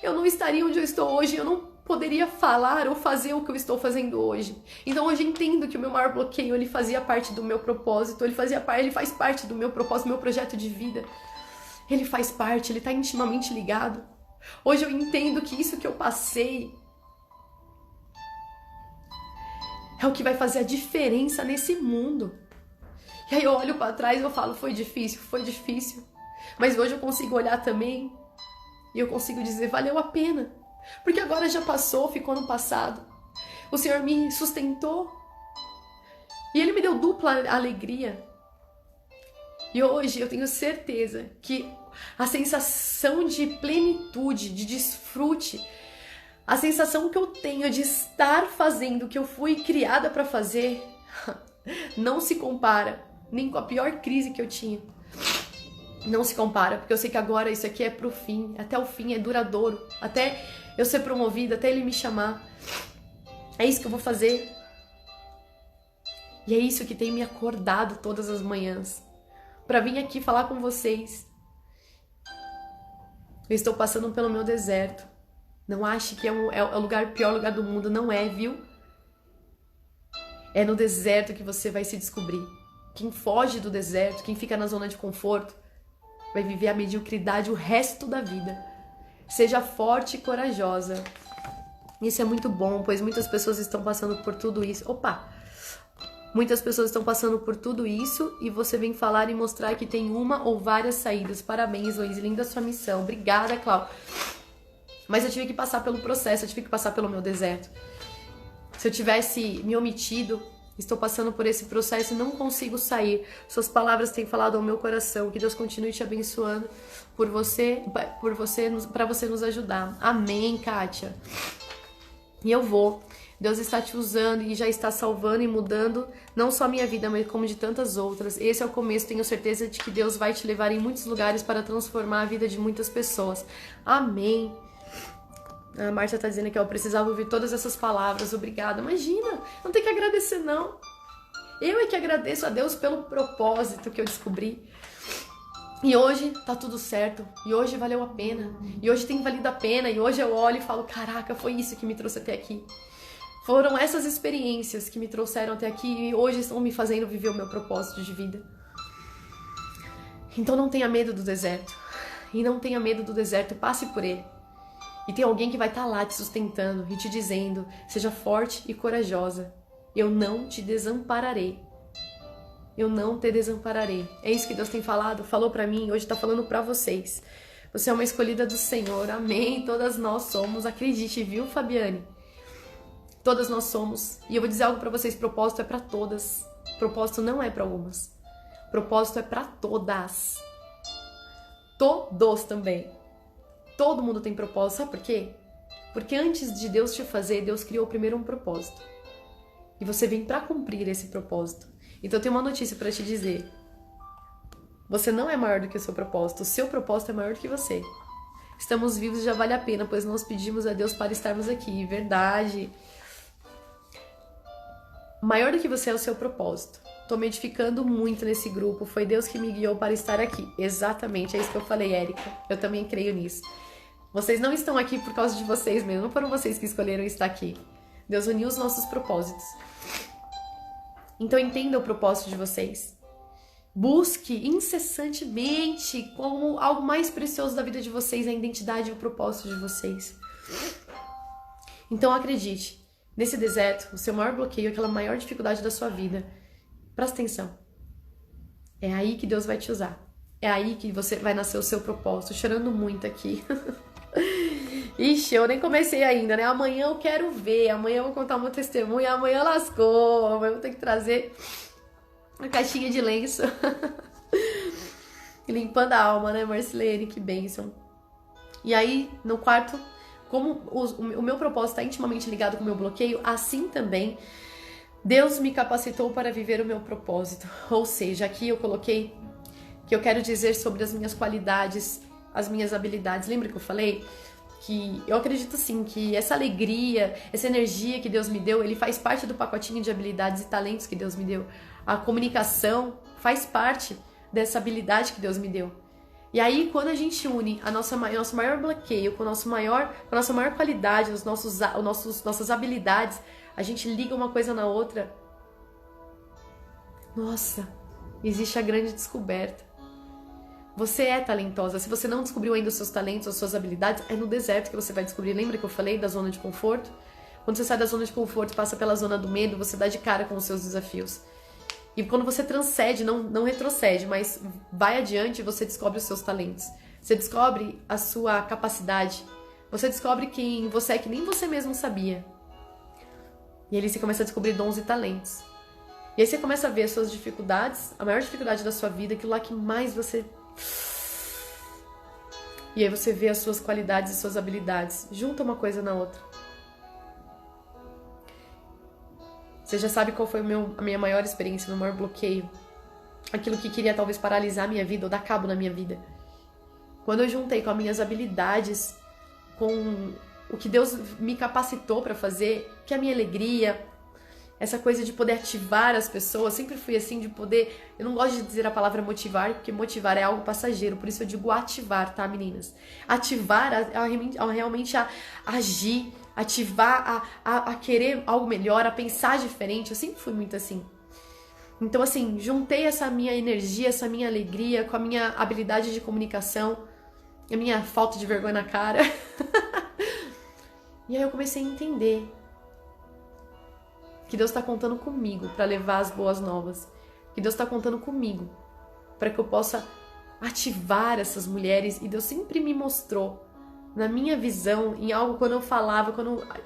Eu não estaria onde eu estou hoje, eu não poderia falar ou fazer o que eu estou fazendo hoje. Então hoje eu entendo que o meu maior bloqueio, ele fazia parte do meu propósito, ele faz parte do meu propósito, do meu projeto de vida. Ele faz parte, ele está intimamente ligado. Hoje eu entendo que isso que eu passei é o que vai fazer a diferença nesse mundo. E aí eu olho pra trás e eu falo, foi difícil. Mas hoje eu consigo olhar também e eu consigo dizer, valeu a pena. Porque agora já passou, ficou no passado. O Senhor me sustentou. E Ele me deu dupla alegria. E hoje eu tenho certeza que a sensação de plenitude, de desfrute, a sensação que eu tenho de estar fazendo o que eu fui criada para fazer não se compara nem com a pior crise que eu tinha. Não se compara, porque eu sei que agora isso aqui é pro fim, até o fim, é duradouro, até eu ser promovida, até Ele me chamar. É isso que eu vou fazer. E é isso que tem me acordado todas as manhãs, para vir aqui falar com vocês. Eu estou passando pelo meu deserto. Não ache que é o pior lugar do mundo. Não é, viu? É no deserto que você vai se descobrir. Quem foge do deserto, quem fica na zona de conforto, vai viver a mediocridade o resto da vida. Seja forte e corajosa. Isso é muito bom, pois muitas pessoas estão passando por tudo isso. Muitas pessoas estão passando por tudo isso e você vem falar e mostrar que tem uma ou várias saídas. Parabéns, Luiz. Linda sua missão. Obrigada, Cláudia. Mas eu tive que passar pelo processo, eu tive que passar pelo meu deserto. Se eu tivesse me omitido, estou passando por esse processo e não consigo sair. Suas palavras têm falado ao meu coração. Que Deus continue te abençoando para você nos ajudar. Amém, Kátia. E eu vou. Deus está te usando e já está salvando e mudando não só a minha vida, mas como de tantas outras. Esse é o começo, tenho certeza de que Deus vai te levar em muitos lugares para transformar a vida de muitas pessoas. Amém. A Márcia tá dizendo que eu precisava ouvir todas essas palavras. Obrigada. Imagina, não tem que agradecer não. Eu é que agradeço a Deus pelo propósito que eu descobri. E hoje tá tudo certo, e hoje valeu a pena, e hoje tem valido a pena, e hoje eu olho e falo, caraca, foi isso que me trouxe até aqui. Foram essas experiências que me trouxeram até aqui e hoje estão me fazendo viver o meu propósito de vida. Então não tenha medo do deserto. E não tenha medo do deserto, passe por ele. E tem alguém que vai estar lá te sustentando e te dizendo, seja forte e corajosa. Eu não te desampararei. Eu não te desampararei. É isso que Deus tem falado, falou pra mim, hoje tá falando pra vocês. Você é uma escolhida do Senhor, amém. Todas nós somos, acredite, viu, Fabiane? Todas nós somos. E eu vou dizer algo pra vocês, propósito é pra todas. Propósito não é pra umas. Propósito é pra todas. Todos também. Todo mundo tem propósito. Sabe por quê? Porque antes de Deus te fazer, Deus criou primeiro um propósito. E você vem pra cumprir esse propósito. Então eu tenho uma notícia pra te dizer. Você não é maior do que o seu propósito. O seu propósito é maior do que você. Estamos vivos e já vale a pena, pois nós pedimos a Deus para estarmos aqui. Verdade. Maior do que você é o seu propósito. Tô me edificando muito nesse grupo. Foi Deus que me guiou para estar aqui. Exatamente, é isso que eu falei, Érica. Eu também creio nisso. Vocês não estão aqui por causa de vocês mesmo. Não foram vocês que escolheram estar aqui. Deus uniu os nossos propósitos. Então entenda o propósito de vocês. Busque incessantemente como algo mais precioso da vida de vocês, a identidade e o propósito de vocês. Então acredite, nesse deserto, o seu maior bloqueio, aquela maior dificuldade da sua vida, presta atenção. É aí que Deus vai te usar. É aí que você vai nascer o seu propósito. Chorando muito aqui. Ixi, eu nem comecei ainda, né? Amanhã eu quero ver, amanhã eu vou contar meu testemunho, amanhã lascou, amanhã eu vou ter que trazer uma caixinha de lenço. Limpando a alma, né, Marcelene? Que bênção. E aí, no quarto, como o meu propósito está intimamente ligado com o meu bloqueio, assim também Deus me capacitou para viver o meu propósito. Ou seja, aqui eu coloquei que eu quero dizer sobre as minhas qualidades, as minhas habilidades. Lembra que eu falei? Que eu acredito sim que essa alegria, essa energia que Deus me deu, ele faz parte do pacotinho de habilidades e talentos que Deus me deu. A comunicação faz parte dessa habilidade que Deus me deu. E aí, quando a gente une o nosso maior bloqueio com a nossa maior qualidade, nossas habilidades, a gente liga uma coisa na outra. Nossa, existe a grande descoberta. Você é talentosa. Se você não descobriu ainda os seus talentos, as suas habilidades, é no deserto que você vai descobrir. Lembra que eu falei da zona de conforto? Quando você sai da zona de conforto e passa pela zona do medo, você dá de cara com os seus desafios. E quando você transcende, não retrocede, mas vai adiante, você descobre os seus talentos. Você descobre a sua capacidade. Você descobre quem você é, que nem você mesmo sabia. E aí você começa a descobrir dons e talentos. E aí você começa a ver as suas dificuldades, a maior dificuldade da sua vida, aquilo lá que mais você... E aí você vê as suas qualidades e suas habilidades. Junta uma coisa na outra. Você já sabe qual foi a minha maior experiência, meu maior bloqueio. Aquilo que queria talvez paralisar a minha vida ou dar cabo na minha vida. Quando eu juntei com as minhas habilidades, com o que Deus me capacitou para fazer, que é a minha alegria, essa coisa de poder ativar as pessoas, sempre fui assim, de poder... Eu não gosto de dizer a palavra motivar, porque motivar é algo passageiro, por isso eu digo ativar, tá, meninas? Ativar realmente a agir, ativar a querer algo melhor, a pensar diferente, eu sempre fui muito assim. Então, assim, juntei essa minha energia, essa minha alegria com a minha habilidade de comunicação, a minha falta de vergonha na cara. E aí eu comecei a entender que Deus está contando comigo para levar as boas novas. Que Deus está contando comigo para que eu possa ativar essas mulheres. E Deus sempre me mostrou, na minha visão, em algo quando eu falava,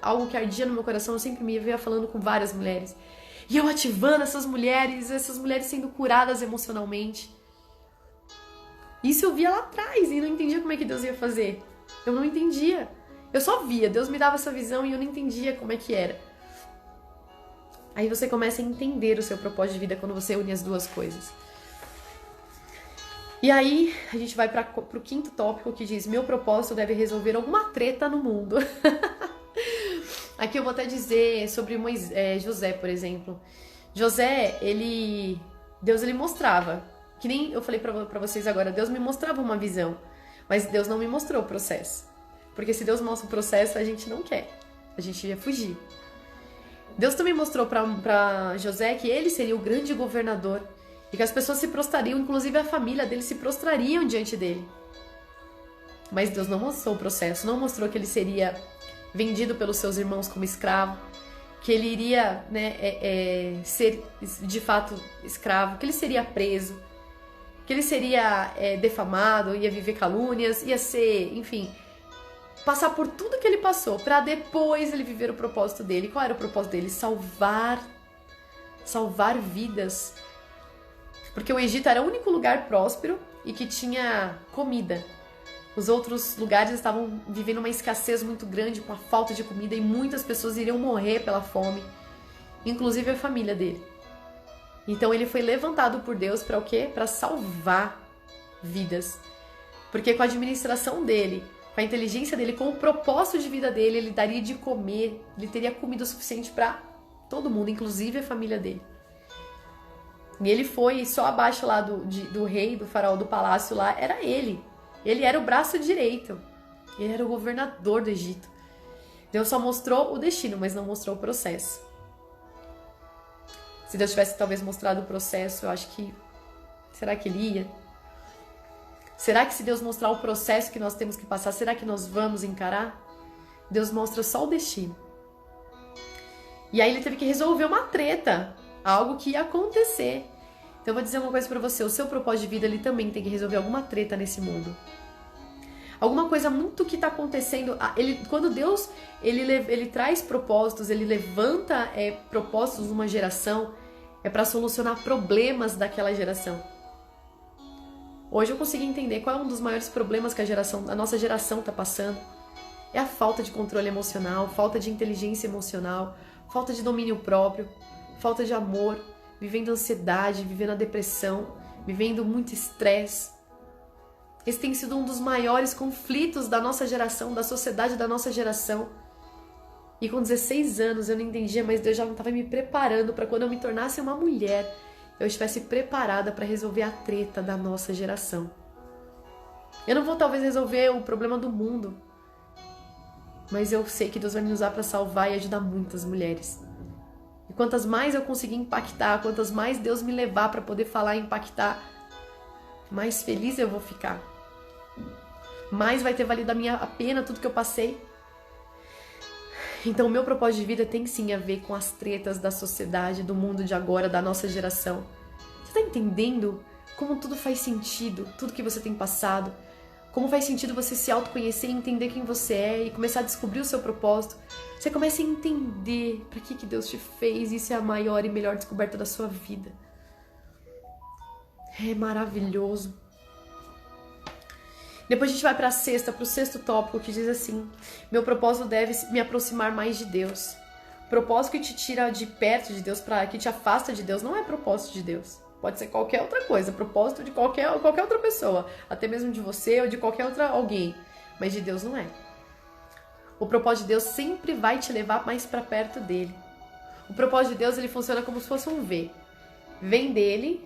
algo que ardia no meu coração, eu sempre me via falando com várias mulheres. E eu ativando essas mulheres sendo curadas emocionalmente. Isso eu via lá atrás e não entendia como é que Deus ia fazer. Eu não entendia. Eu só via, Deus me dava essa visão e eu não entendia como é que era. Aí você começa a entender o seu propósito de vida quando você une as duas coisas. E aí a gente vai pro quinto tópico que diz: meu propósito deve resolver alguma treta no mundo. Aqui eu vou até dizer sobre José, por exemplo. José, Deus ele mostrava Que nem eu falei pra vocês agora, Deus me mostrava uma visão, mas Deus não me mostrou o processo. Porque se Deus mostra o processo, a gente não quer. A gente ia fugir. Deus também mostrou pra José que ele seria o grande governador e que as pessoas se prostrariam, inclusive a família dele se prostrariam diante dele. Mas Deus não mostrou o processo, não mostrou que ele seria vendido pelos seus irmãos como escravo, que ele iria, né, ser de fato escravo, que ele seria preso, que ele seria defamado, ia viver calúnias, ia ser, enfim, passar por tudo que ele passou para depois ele viver o propósito dele. Qual era o propósito dele? Salvar vidas. Porque o Egito era o único lugar próspero e que tinha comida. Os outros lugares estavam vivendo uma escassez muito grande, com a falta de comida, e muitas pessoas iriam morrer pela fome, inclusive a família dele. Então ele foi levantado por Deus para o quê? Para salvar vidas. Porque com a administração dele, com a inteligência dele, com o propósito de vida dele, ele daria de comer, ele teria comida o suficiente para todo mundo, inclusive a família dele. E ele foi só abaixo lá do rei, do faraó do palácio lá, era ele. Ele era o braço direito. Ele era o governador do Egito. Deus só mostrou o destino, mas não mostrou o processo. Se Deus tivesse talvez mostrado o processo, eu acho que... Será que ele ia? Será que se Deus mostrar o processo que nós temos que passar, será que nós vamos encarar? Deus mostra só o destino. E aí ele teve que resolver uma treta. Algo que ia acontecer. Então eu vou dizer uma coisa pra você. O seu propósito de vida, ele também tem que resolver alguma treta nesse mundo. Alguma coisa muito que tá acontecendo. Quando Deus ele traz propósitos, ele levanta propósitos numa geração, é para solucionar problemas daquela geração. Hoje eu consigo entender qual é um dos maiores problemas que a nossa geração tá passando. É a falta de controle emocional, falta de inteligência emocional, falta de domínio próprio, falta de amor, vivendo ansiedade, vivendo a depressão, vivendo muito estresse. Esse tem sido um dos maiores conflitos da nossa geração, da sociedade da nossa geração. E com 16 anos eu não entendia, mas Deus já estava me preparando para quando eu me tornasse uma mulher, eu estivesse preparada para resolver a treta da nossa geração. Eu não vou talvez resolver o problema do mundo, mas eu sei que Deus vai me usar para salvar e ajudar muitas mulheres. E quantas mais eu conseguir impactar, quantas mais Deus me levar para poder falar e impactar, mais feliz eu vou ficar. Mais vai ter valido a pena tudo que eu passei. Então o meu propósito de vida tem sim a ver com as tretas da sociedade, do mundo de agora, da nossa geração. Você tá entendendo como tudo faz sentido, tudo que você tem passado? Como faz sentido você se autoconhecer e entender quem você é e começar a descobrir o seu propósito? Você começa a entender para que Deus te fez. Isso é a maior e melhor descoberta da sua vida. É maravilhoso. Depois a gente vai para o sexto tópico, que diz assim: meu propósito deve me aproximar mais de Deus. O propósito que te tira de perto de Deus, que te afasta de Deus, não é propósito de Deus. Pode ser qualquer outra coisa, propósito de qualquer outra pessoa, até mesmo de você ou de qualquer outra alguém, mas de Deus não é. O propósito de Deus sempre vai te levar mais para perto dele. O propósito de Deus, ele funciona como se fosse um V. Vem dele,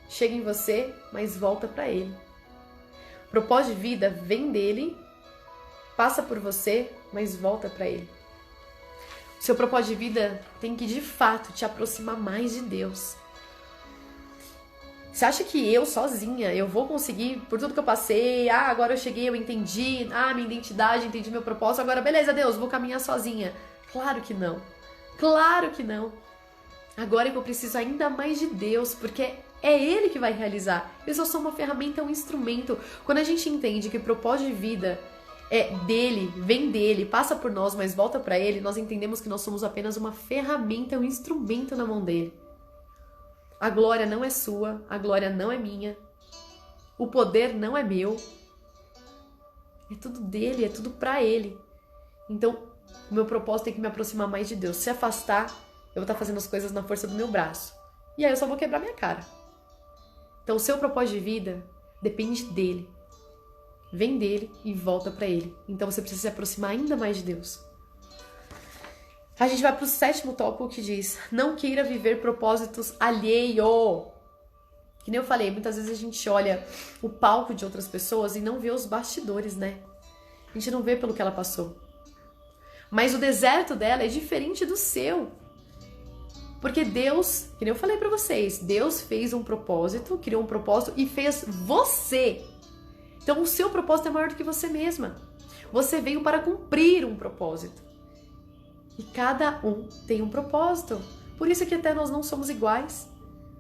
chega em você, mas volta para ele. O propósito de vida vem dele, passa por você, mas volta para ele. O seu propósito de vida tem que de fato te aproximar mais de Deus. Você acha que eu sozinha, eu vou conseguir, por tudo que eu passei, agora eu cheguei, eu entendi, minha identidade, entendi meu propósito, agora beleza, Deus, vou caminhar sozinha? Claro que não. Claro que não. Agora é que eu preciso ainda mais de Deus, porque é Ele que vai realizar. Eu só sou uma ferramenta, um instrumento. Quando a gente entende que o propósito de vida é dele, vem dele, passa por nós, mas volta para Ele, nós entendemos que nós somos apenas uma ferramenta, um instrumento na mão dele. A glória não é sua, a glória não é minha, o poder não é meu, é tudo dele, é tudo pra ele. Então, o meu propósito tem que me aproximar mais de Deus. Se afastar, eu vou estar fazendo as coisas na força do meu braço. E aí eu só vou quebrar minha cara. Então, o seu propósito de vida depende dele. Vem dele e volta pra ele. Então, você precisa se aproximar ainda mais de Deus. A gente vai pro sétimo tópico que diz: não queira viver propósitos alheios. Que nem eu falei, muitas vezes a gente olha o palco de outras pessoas e não vê os bastidores, né? A gente não vê pelo que ela passou. Mas o deserto dela é diferente do seu. Porque Deus, que nem eu falei pra vocês, Deus fez um propósito, criou um propósito e fez você. Então o seu propósito é maior do que você mesma. Você veio para cumprir um propósito. E cada um tem um propósito. Por isso que até nós não somos iguais.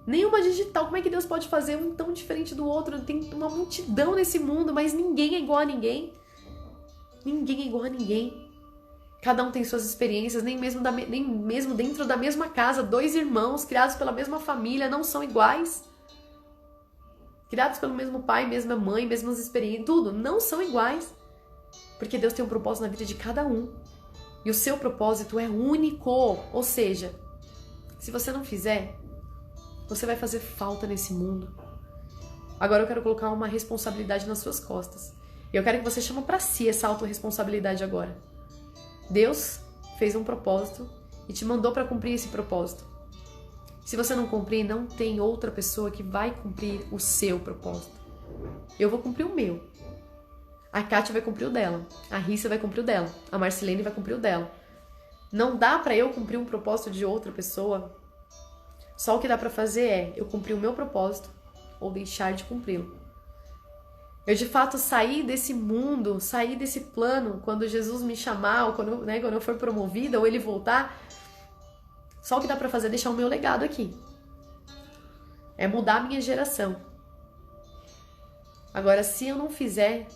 Nenhuma digital. Como é que Deus pode fazer um tão diferente do outro? Tem uma multidão nesse mundo, mas ninguém é igual a ninguém. Ninguém é igual a ninguém. Cada um tem suas experiências, nem mesmo dentro da mesma casa, dois irmãos criados pela mesma família não são iguais. Criados pelo mesmo pai, mesma mãe, mesmas experiências, tudo, não são iguais. Porque Deus tem um propósito na vida de cada um. E o seu propósito é único. Ou seja, se você não fizer, você vai fazer falta nesse mundo. Agora eu quero colocar uma responsabilidade nas suas costas. E eu quero que você chame para si essa autorresponsabilidade agora. Deus fez um propósito e te mandou para cumprir esse propósito. Se você não cumprir, não tem outra pessoa que vai cumprir o seu propósito. Eu vou cumprir o meu. A Kátia vai cumprir o dela. A Rissa vai cumprir o dela. A Marcelene vai cumprir o dela. Não dá para eu cumprir um propósito de outra pessoa. Só o que dá para fazer é eu cumprir o meu propósito ou deixar de cumpri-lo. Eu de fato sair desse mundo, sair desse plano, quando Jesus me chamar, ou quando eu for promovida, ou ele voltar, só o que dá pra fazer é deixar o meu legado aqui. É mudar a minha geração. Agora, se eu não fizer,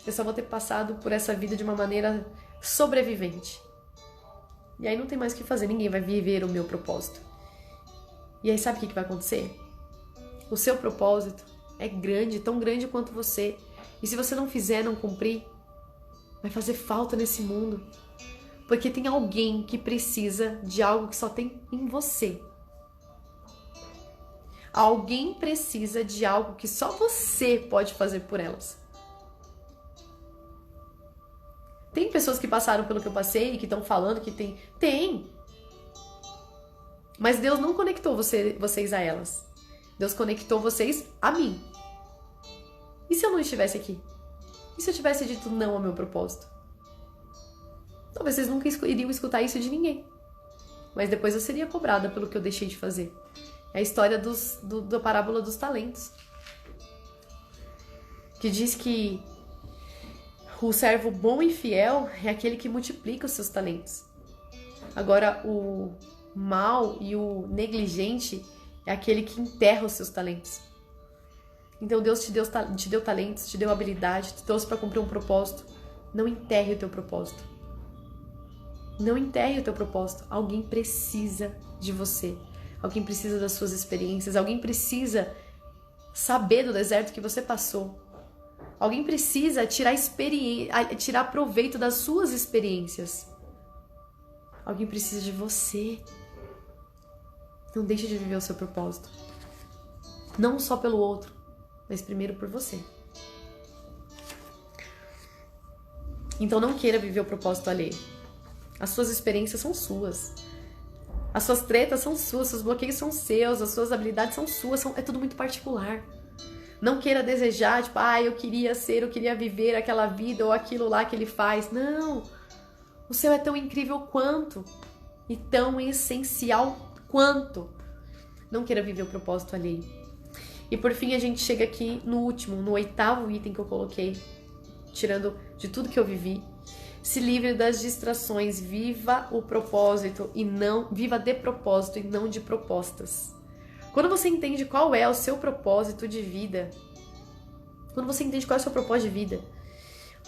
eu só vou ter passado por essa vida de uma maneira sobrevivente. E aí não tem mais o que fazer, ninguém vai viver o meu propósito. E aí sabe o que vai acontecer? O seu propósito é grande, tão grande quanto você. E se você não fizer, não cumprir, vai fazer falta nesse mundo. Porque tem alguém que precisa de algo que só tem em você. Alguém precisa de algo que só você pode fazer por elas. Tem pessoas que passaram pelo que eu passei e que estão falando que tem. Tem! Mas Deus não conectou vocês a elas. Deus conectou vocês a mim. E se eu não estivesse aqui? E se eu tivesse dito não ao meu propósito? Talvez vocês nunca iriam escutar isso de ninguém. Mas depois eu seria cobrada pelo que eu deixei de fazer. É a história da parábola dos talentos. Que diz que o servo bom e fiel é aquele que multiplica os seus talentos. Agora, o mau e o negligente é aquele que enterra os seus talentos. Então Deus te deu talentos, te deu habilidade, te trouxe para cumprir um propósito. Não enterre o teu propósito. Não enterre o teu propósito. Alguém precisa de você. Alguém precisa das suas experiências. Alguém precisa saber do deserto que você passou. Alguém precisa tirar proveito das suas experiências. Alguém precisa de você. Não deixe de viver o seu propósito. Não só pelo outro, mas primeiro por você. Então não queira viver o propósito alheio. As suas experiências são suas. As suas tretas são suas, seus bloqueios são seus, as suas habilidades são suas, é tudo muito particular. Não queira desejar, tipo, eu queria viver aquela vida ou aquilo lá que ele faz. Não! O seu é tão incrível quanto e tão essencial quanto. Não queira viver o propósito alheio. E por fim a gente chega aqui no último, no 8º item que eu coloquei, tirando de tudo que eu vivi. Se livre das distrações, viva o propósito viva de propósito e não de propostas. Quando você entende qual é o seu propósito de vida,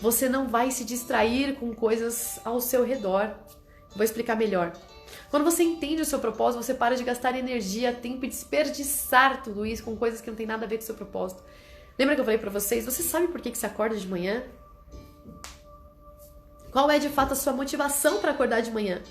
você não vai se distrair com coisas ao seu redor. Vou explicar melhor. Quando você entende o seu propósito, você para de gastar energia, tempo e desperdiçar tudo isso com coisas que não tem nada a ver com o seu propósito. Lembra que eu falei pra vocês? Você sabe por que você acorda de manhã? Qual é de fato a sua motivação para acordar de manhã?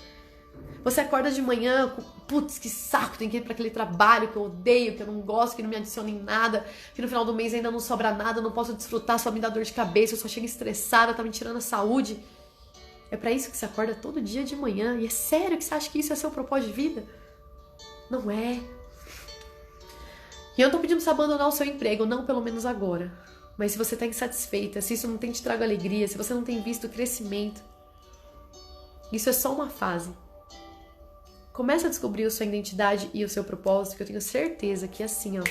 Você acorda de manhã, putz, que saco, tem que ir para aquele trabalho que eu odeio, que eu não gosto, que não me adiciona em nada, que no final do mês ainda não sobra nada, eu não posso desfrutar, só me dá dor de cabeça, eu só chego estressada, tá me tirando a saúde. É para isso que você acorda todo dia de manhã. E é sério que você acha que isso é seu propósito de vida? Não é. E eu não tô pedindo pra você abandonar o seu emprego, não pelo menos agora. Mas se você tá insatisfeita, se isso não tem te trago alegria, se você não tem visto crescimento, isso é só uma fase. Começa a descobrir a sua identidade e o seu propósito, que eu tenho certeza que assim, ó,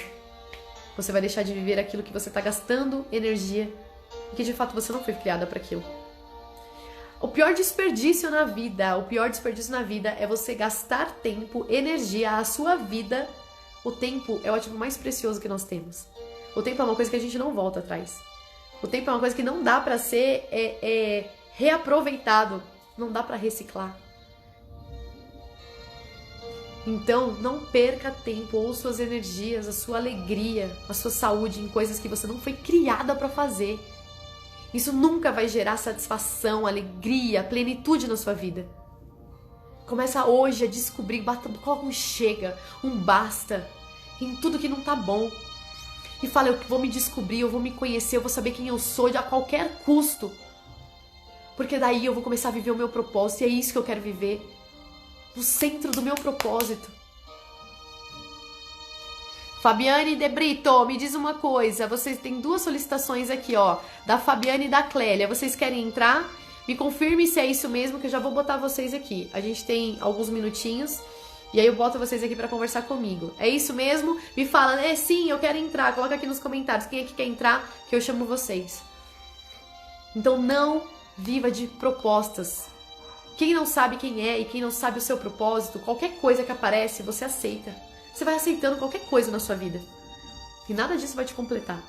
você vai deixar de viver aquilo que você tá gastando energia e que de fato você não foi criada para aquilo. O pior desperdício na vida é você gastar tempo, energia, a sua vida. O tempo é o ativo mais precioso que nós temos. O tempo é uma coisa que a gente não volta atrás. O tempo é uma coisa que não dá pra ser reaproveitado. Não dá pra reciclar. Então, não perca tempo ou suas energias, a sua alegria, a sua saúde em coisas que você não foi criada pra fazer. Isso nunca vai gerar satisfação, alegria, plenitude na sua vida. Começa hoje a descobrir, coloca um chega, um basta em tudo que não tá bom. E fala, eu vou me descobrir, eu vou me conhecer, eu vou saber quem eu sou a qualquer custo. Porque daí eu vou começar a viver o meu propósito e é isso que eu quero viver. No centro do meu propósito. Fabiane de Brito, me diz uma coisa. Vocês têm 2 solicitações aqui, ó. Da Fabiane e da Clélia. Vocês querem entrar? Me confirme se é isso mesmo, que eu já vou botar vocês aqui. A gente tem alguns minutinhos. E aí eu boto vocês aqui pra conversar comigo. É isso mesmo? Me fala, sim, eu quero entrar. Coloca aqui nos comentários quem é que quer entrar, que eu chamo vocês. Então não viva de propostas. Quem não sabe quem é e quem não sabe o seu propósito, qualquer coisa que aparece, você aceita. Você vai aceitando qualquer coisa na sua vida. E nada disso vai te completar.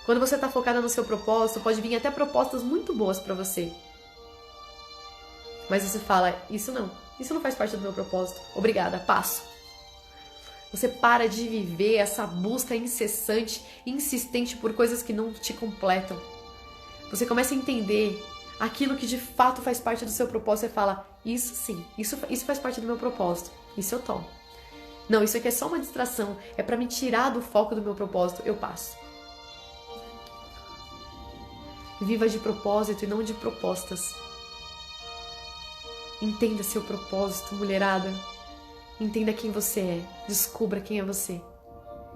Quando você tá focada no seu propósito, pode vir até propostas muito boas pra você. Mas você fala, isso não faz parte do meu propósito. Obrigada, passo. Você para de viver essa busca incessante, insistente por coisas que não te completam. Você começa a entender aquilo que de fato faz parte do seu propósito e fala, isso sim, isso faz parte do meu propósito. Isso eu tomo. Não, isso aqui é só uma distração, é pra me tirar do foco do meu propósito, eu passo. Viva de propósito e não de propostas. Entenda seu propósito, mulherada. Entenda quem você é. Descubra quem é você.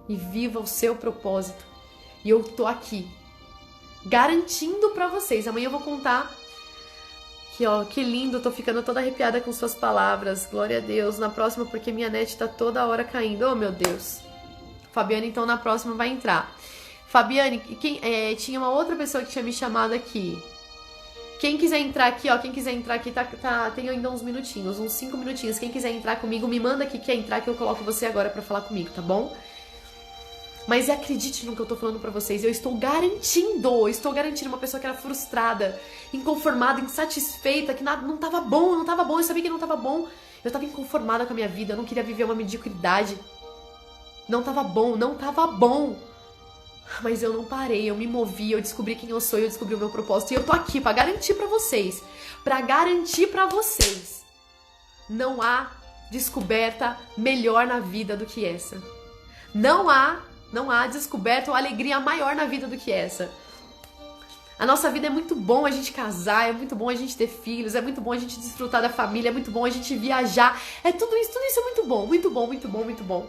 E viva o seu propósito. E eu tô aqui, garantindo pra vocês. Amanhã eu vou contar. Aqui, ó, que lindo. Tô ficando toda arrepiada com suas palavras. Glória a Deus. Na próxima, porque minha net tá toda hora caindo. Oh, meu Deus. Fabiane, então, na próxima vai entrar. Fabiane, tinha uma outra pessoa que tinha me chamado aqui. Quem quiser entrar aqui, ó, tem ainda uns minutinhos, uns 5 minutinhos. Quem quiser entrar comigo, me manda aqui que quer entrar, que eu coloco você agora pra falar comigo, tá bom? Mas acredite no que eu tô falando pra vocês, eu estou garantindo uma pessoa que era frustrada, inconformada, insatisfeita, que não tava bom, eu sabia que não tava bom. Eu tava inconformada com a minha vida, eu não queria viver uma mediocridade. Não tava bom. Mas eu não parei, eu me movi, eu descobri quem eu sou, eu descobri o meu propósito. E eu tô aqui pra garantir pra vocês. Não há descoberta melhor na vida do que essa. Não há descoberta ou alegria maior na vida do que essa. A nossa vida é muito bom a gente casar, é muito bom a gente ter filhos, é muito bom a gente desfrutar da família, é muito bom a gente viajar. Tudo isso é muito bom, muito bom, muito bom, muito bom.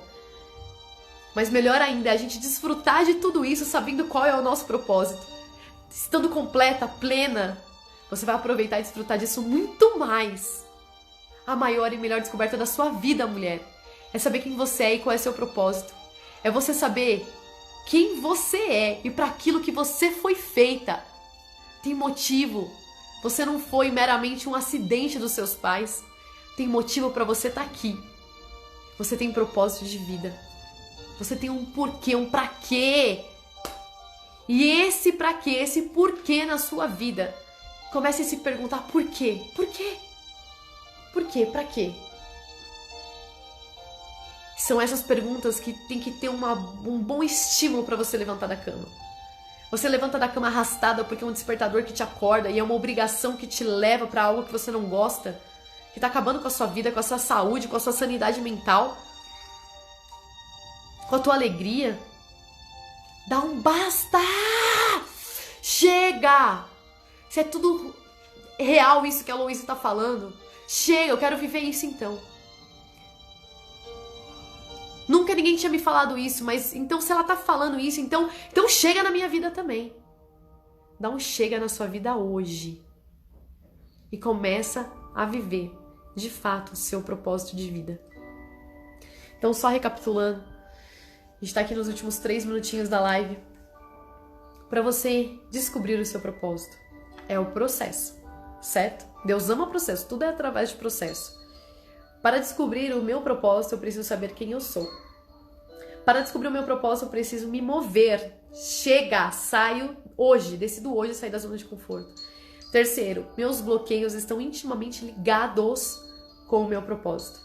Mas melhor ainda é a gente desfrutar de tudo isso sabendo qual é o nosso propósito. Estando completa, plena, você vai aproveitar e desfrutar disso muito mais. A maior e melhor descoberta da sua vida, mulher, é saber quem você é e qual é seu propósito. É você saber quem você é e para aquilo que você foi feita. Tem motivo. Você não foi meramente um acidente dos seus pais. Tem motivo para você estar aqui. Você tem propósito de vida. Você tem um porquê, um pra quê. E esse pra quê, esse porquê na sua vida, comece a se perguntar por quê? Por quê? Por quê? Pra quê? São essas perguntas que tem que ter um bom estímulo pra você levantar da cama. Você levanta da cama arrastada porque é um despertador que te acorda e é uma obrigação que te leva pra algo que você não gosta, que tá acabando com a sua vida, com a sua saúde, com a sua sanidade mental, com a tua alegria. Dá um basta! Chega! Se é tudo real isso que a Louise tá falando, chega, eu quero viver isso então. Nunca ninguém tinha me falado isso, mas então se ela tá falando isso, então chega na minha vida também. Dá um chega na sua vida hoje. E começa a viver, de fato, o seu propósito de vida. Então, só recapitulando, a gente tá aqui nos últimos 3 minutinhos da live para você descobrir o seu propósito. É o processo, certo? Deus ama o processo, tudo é através de processo. Para descobrir o meu propósito, eu preciso saber quem eu sou. Para descobrir o meu propósito, eu preciso me mover. Chega, saio hoje, decido hoje sair da zona de conforto. Terceiro, meus bloqueios estão intimamente ligados com o meu propósito.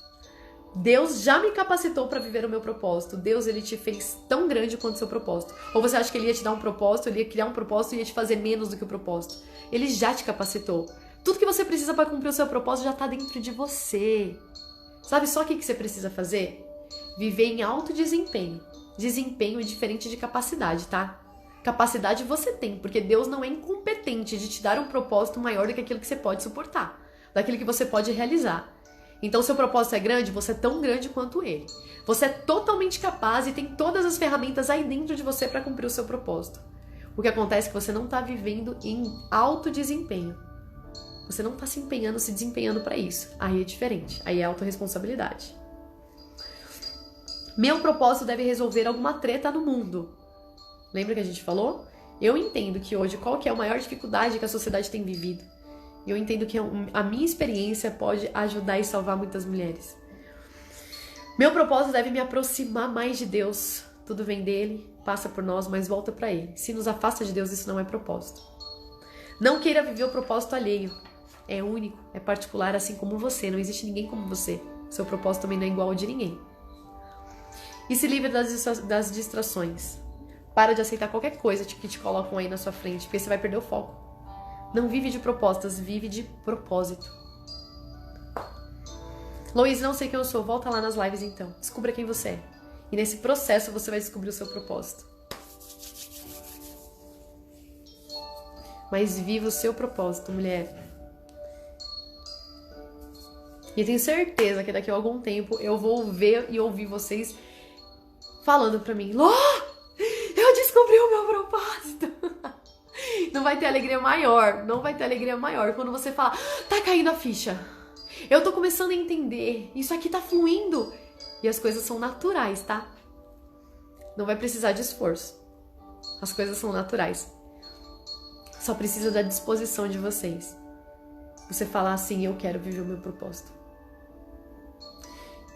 Deus já me capacitou para viver o meu propósito. Deus, ele te fez tão grande quanto o seu propósito. Ou você acha que ele ia te dar um propósito, ele ia criar um propósito e ia te fazer menos do que o propósito? Ele já te capacitou. Tudo que você precisa para cumprir o seu propósito já está dentro de você. Sabe só o que você precisa fazer? Viver em alto desempenho. Desempenho é diferente de capacidade, tá? Capacidade você tem, porque Deus não é incompetente de te dar um propósito maior do que aquilo que você pode suportar, daquilo que você pode realizar. Então, seu propósito é grande, você é tão grande quanto ele. Você é totalmente capaz e tem todas as ferramentas aí dentro de você para cumprir o seu propósito. O que acontece é que você não está vivendo em alto desempenho. Você não está se empenhando, se desempenhando para isso. Aí é diferente, aí é autorresponsabilidade. Meu propósito deve resolver alguma treta no mundo. Lembra que a gente falou? Eu entendo que hoje, qual que é a maior dificuldade que a sociedade tem vivido? Eu entendo que a minha experiência pode ajudar e salvar muitas mulheres. Meu propósito deve me aproximar mais de Deus. Tudo vem dele, passa por nós, mas volta para ele. Se nos afasta de Deus, isso não é propósito. Não queira viver o propósito alheio. É único, é particular, assim como você. Não existe ninguém como você. Seu propósito também não é igual ao de ninguém. E se livre das distrações. Para de aceitar qualquer coisa que te colocam aí na sua frente, porque você vai perder o foco. Não vive de propostas, vive de propósito. Lois, não sei quem eu sou. Volta lá nas lives então. Descubra quem você é. E nesse processo você vai descobrir o seu propósito. Mas viva o seu propósito, mulher. E eu tenho certeza que daqui a algum tempo eu vou ver e ouvir vocês falando pra mim: Lô, eu descobri o meu propósito. Não vai ter alegria maior, não vai ter alegria maior quando você fala: tá caindo a ficha, eu tô começando a entender, isso aqui tá fluindo. E as coisas são naturais, tá? Não vai precisar de esforço. As coisas são naturais. Só precisa da disposição de vocês. Você falar assim: eu quero viver o meu propósito.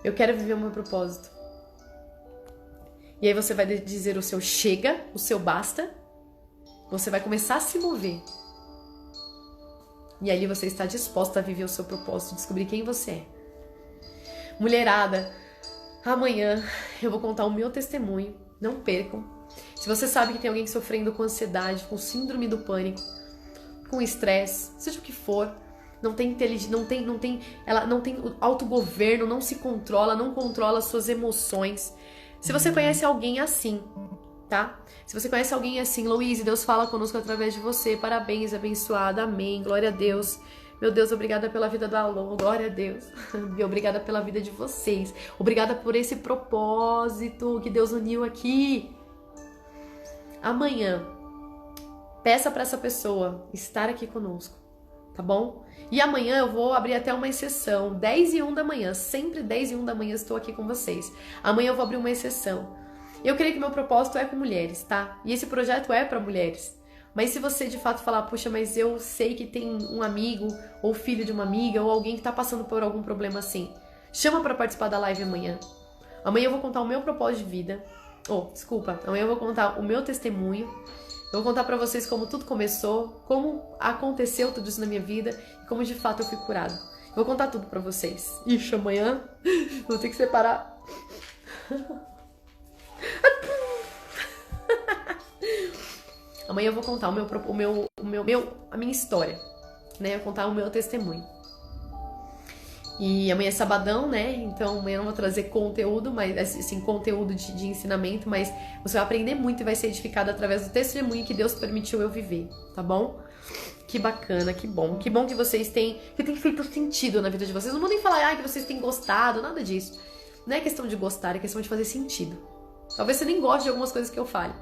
Eu quero viver o meu propósito. E aí você vai dizer o seu chega, o seu basta. Você vai começar a se mover. E ali você está disposta a viver o seu propósito, descobrir quem você é. Mulherada, amanhã eu vou contar o meu testemunho. Não percam. Se você sabe que tem alguém sofrendo com ansiedade, com síndrome do pânico, com estresse, seja o que for, não tem inteligência, ela não tem autogoverno, não se controla, não controla as suas emoções. Se você conhece alguém assim, tá? Se você conhece alguém assim, Louise, Deus fala conosco através de você. Parabéns, abençoada, amém, glória a Deus. Meu Deus, obrigada pela vida do Alon, glória a Deus. E obrigada pela vida de vocês. Obrigada por esse propósito que Deus uniu aqui. Amanhã, peça para essa pessoa estar aqui conosco, tá bom? E amanhã eu vou abrir até uma exceção, 10h01 da manhã, sempre 10h01 da manhã estou aqui com vocês. Amanhã eu vou abrir uma exceção. Eu creio que meu propósito é com mulheres, tá? E esse projeto é para mulheres. Mas se você de fato falar: puxa, mas eu sei que tem um amigo, ou filho de uma amiga, ou alguém que tá passando por algum problema assim, chama para participar da live amanhã. Amanhã eu vou contar o meu propósito de vida. Amanhã eu vou contar o meu testemunho. Eu vou contar pra vocês como tudo começou, como aconteceu tudo isso na minha vida e como de fato eu fui curado. Eu vou contar tudo pra vocês. Ixi, amanhã vou ter que separar. Amanhã eu vou contar a minha história, né? Eu vou contar o meu testemunho. E amanhã é sabadão, né? Então amanhã eu não vou trazer conteúdo, mas assim, conteúdo de ensinamento, mas você vai aprender muito e vai ser edificado através do testemunho que Deus permitiu eu viver, tá bom? Que bacana, que bom que vocês têm, que tem feito sentido na vida de vocês. Não vou nem falar que vocês têm gostado, nada disso. Não é questão de gostar, é questão de fazer sentido. Talvez você nem goste de algumas coisas que eu fale,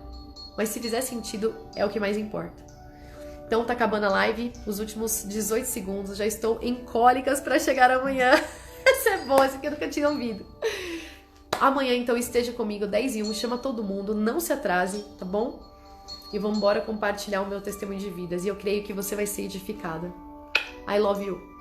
mas se fizer sentido, é o que mais importa. Então tá acabando a live, os últimos 18 segundos, já estou em cólicas pra chegar amanhã. Essa é boa, essa aqui eu nunca tinha ouvido. Amanhã, então, esteja comigo, 10:01, chama todo mundo, não se atrase, tá bom? E vamos embora compartilhar o meu testemunho de vidas. E eu creio que você vai ser edificada. I love you.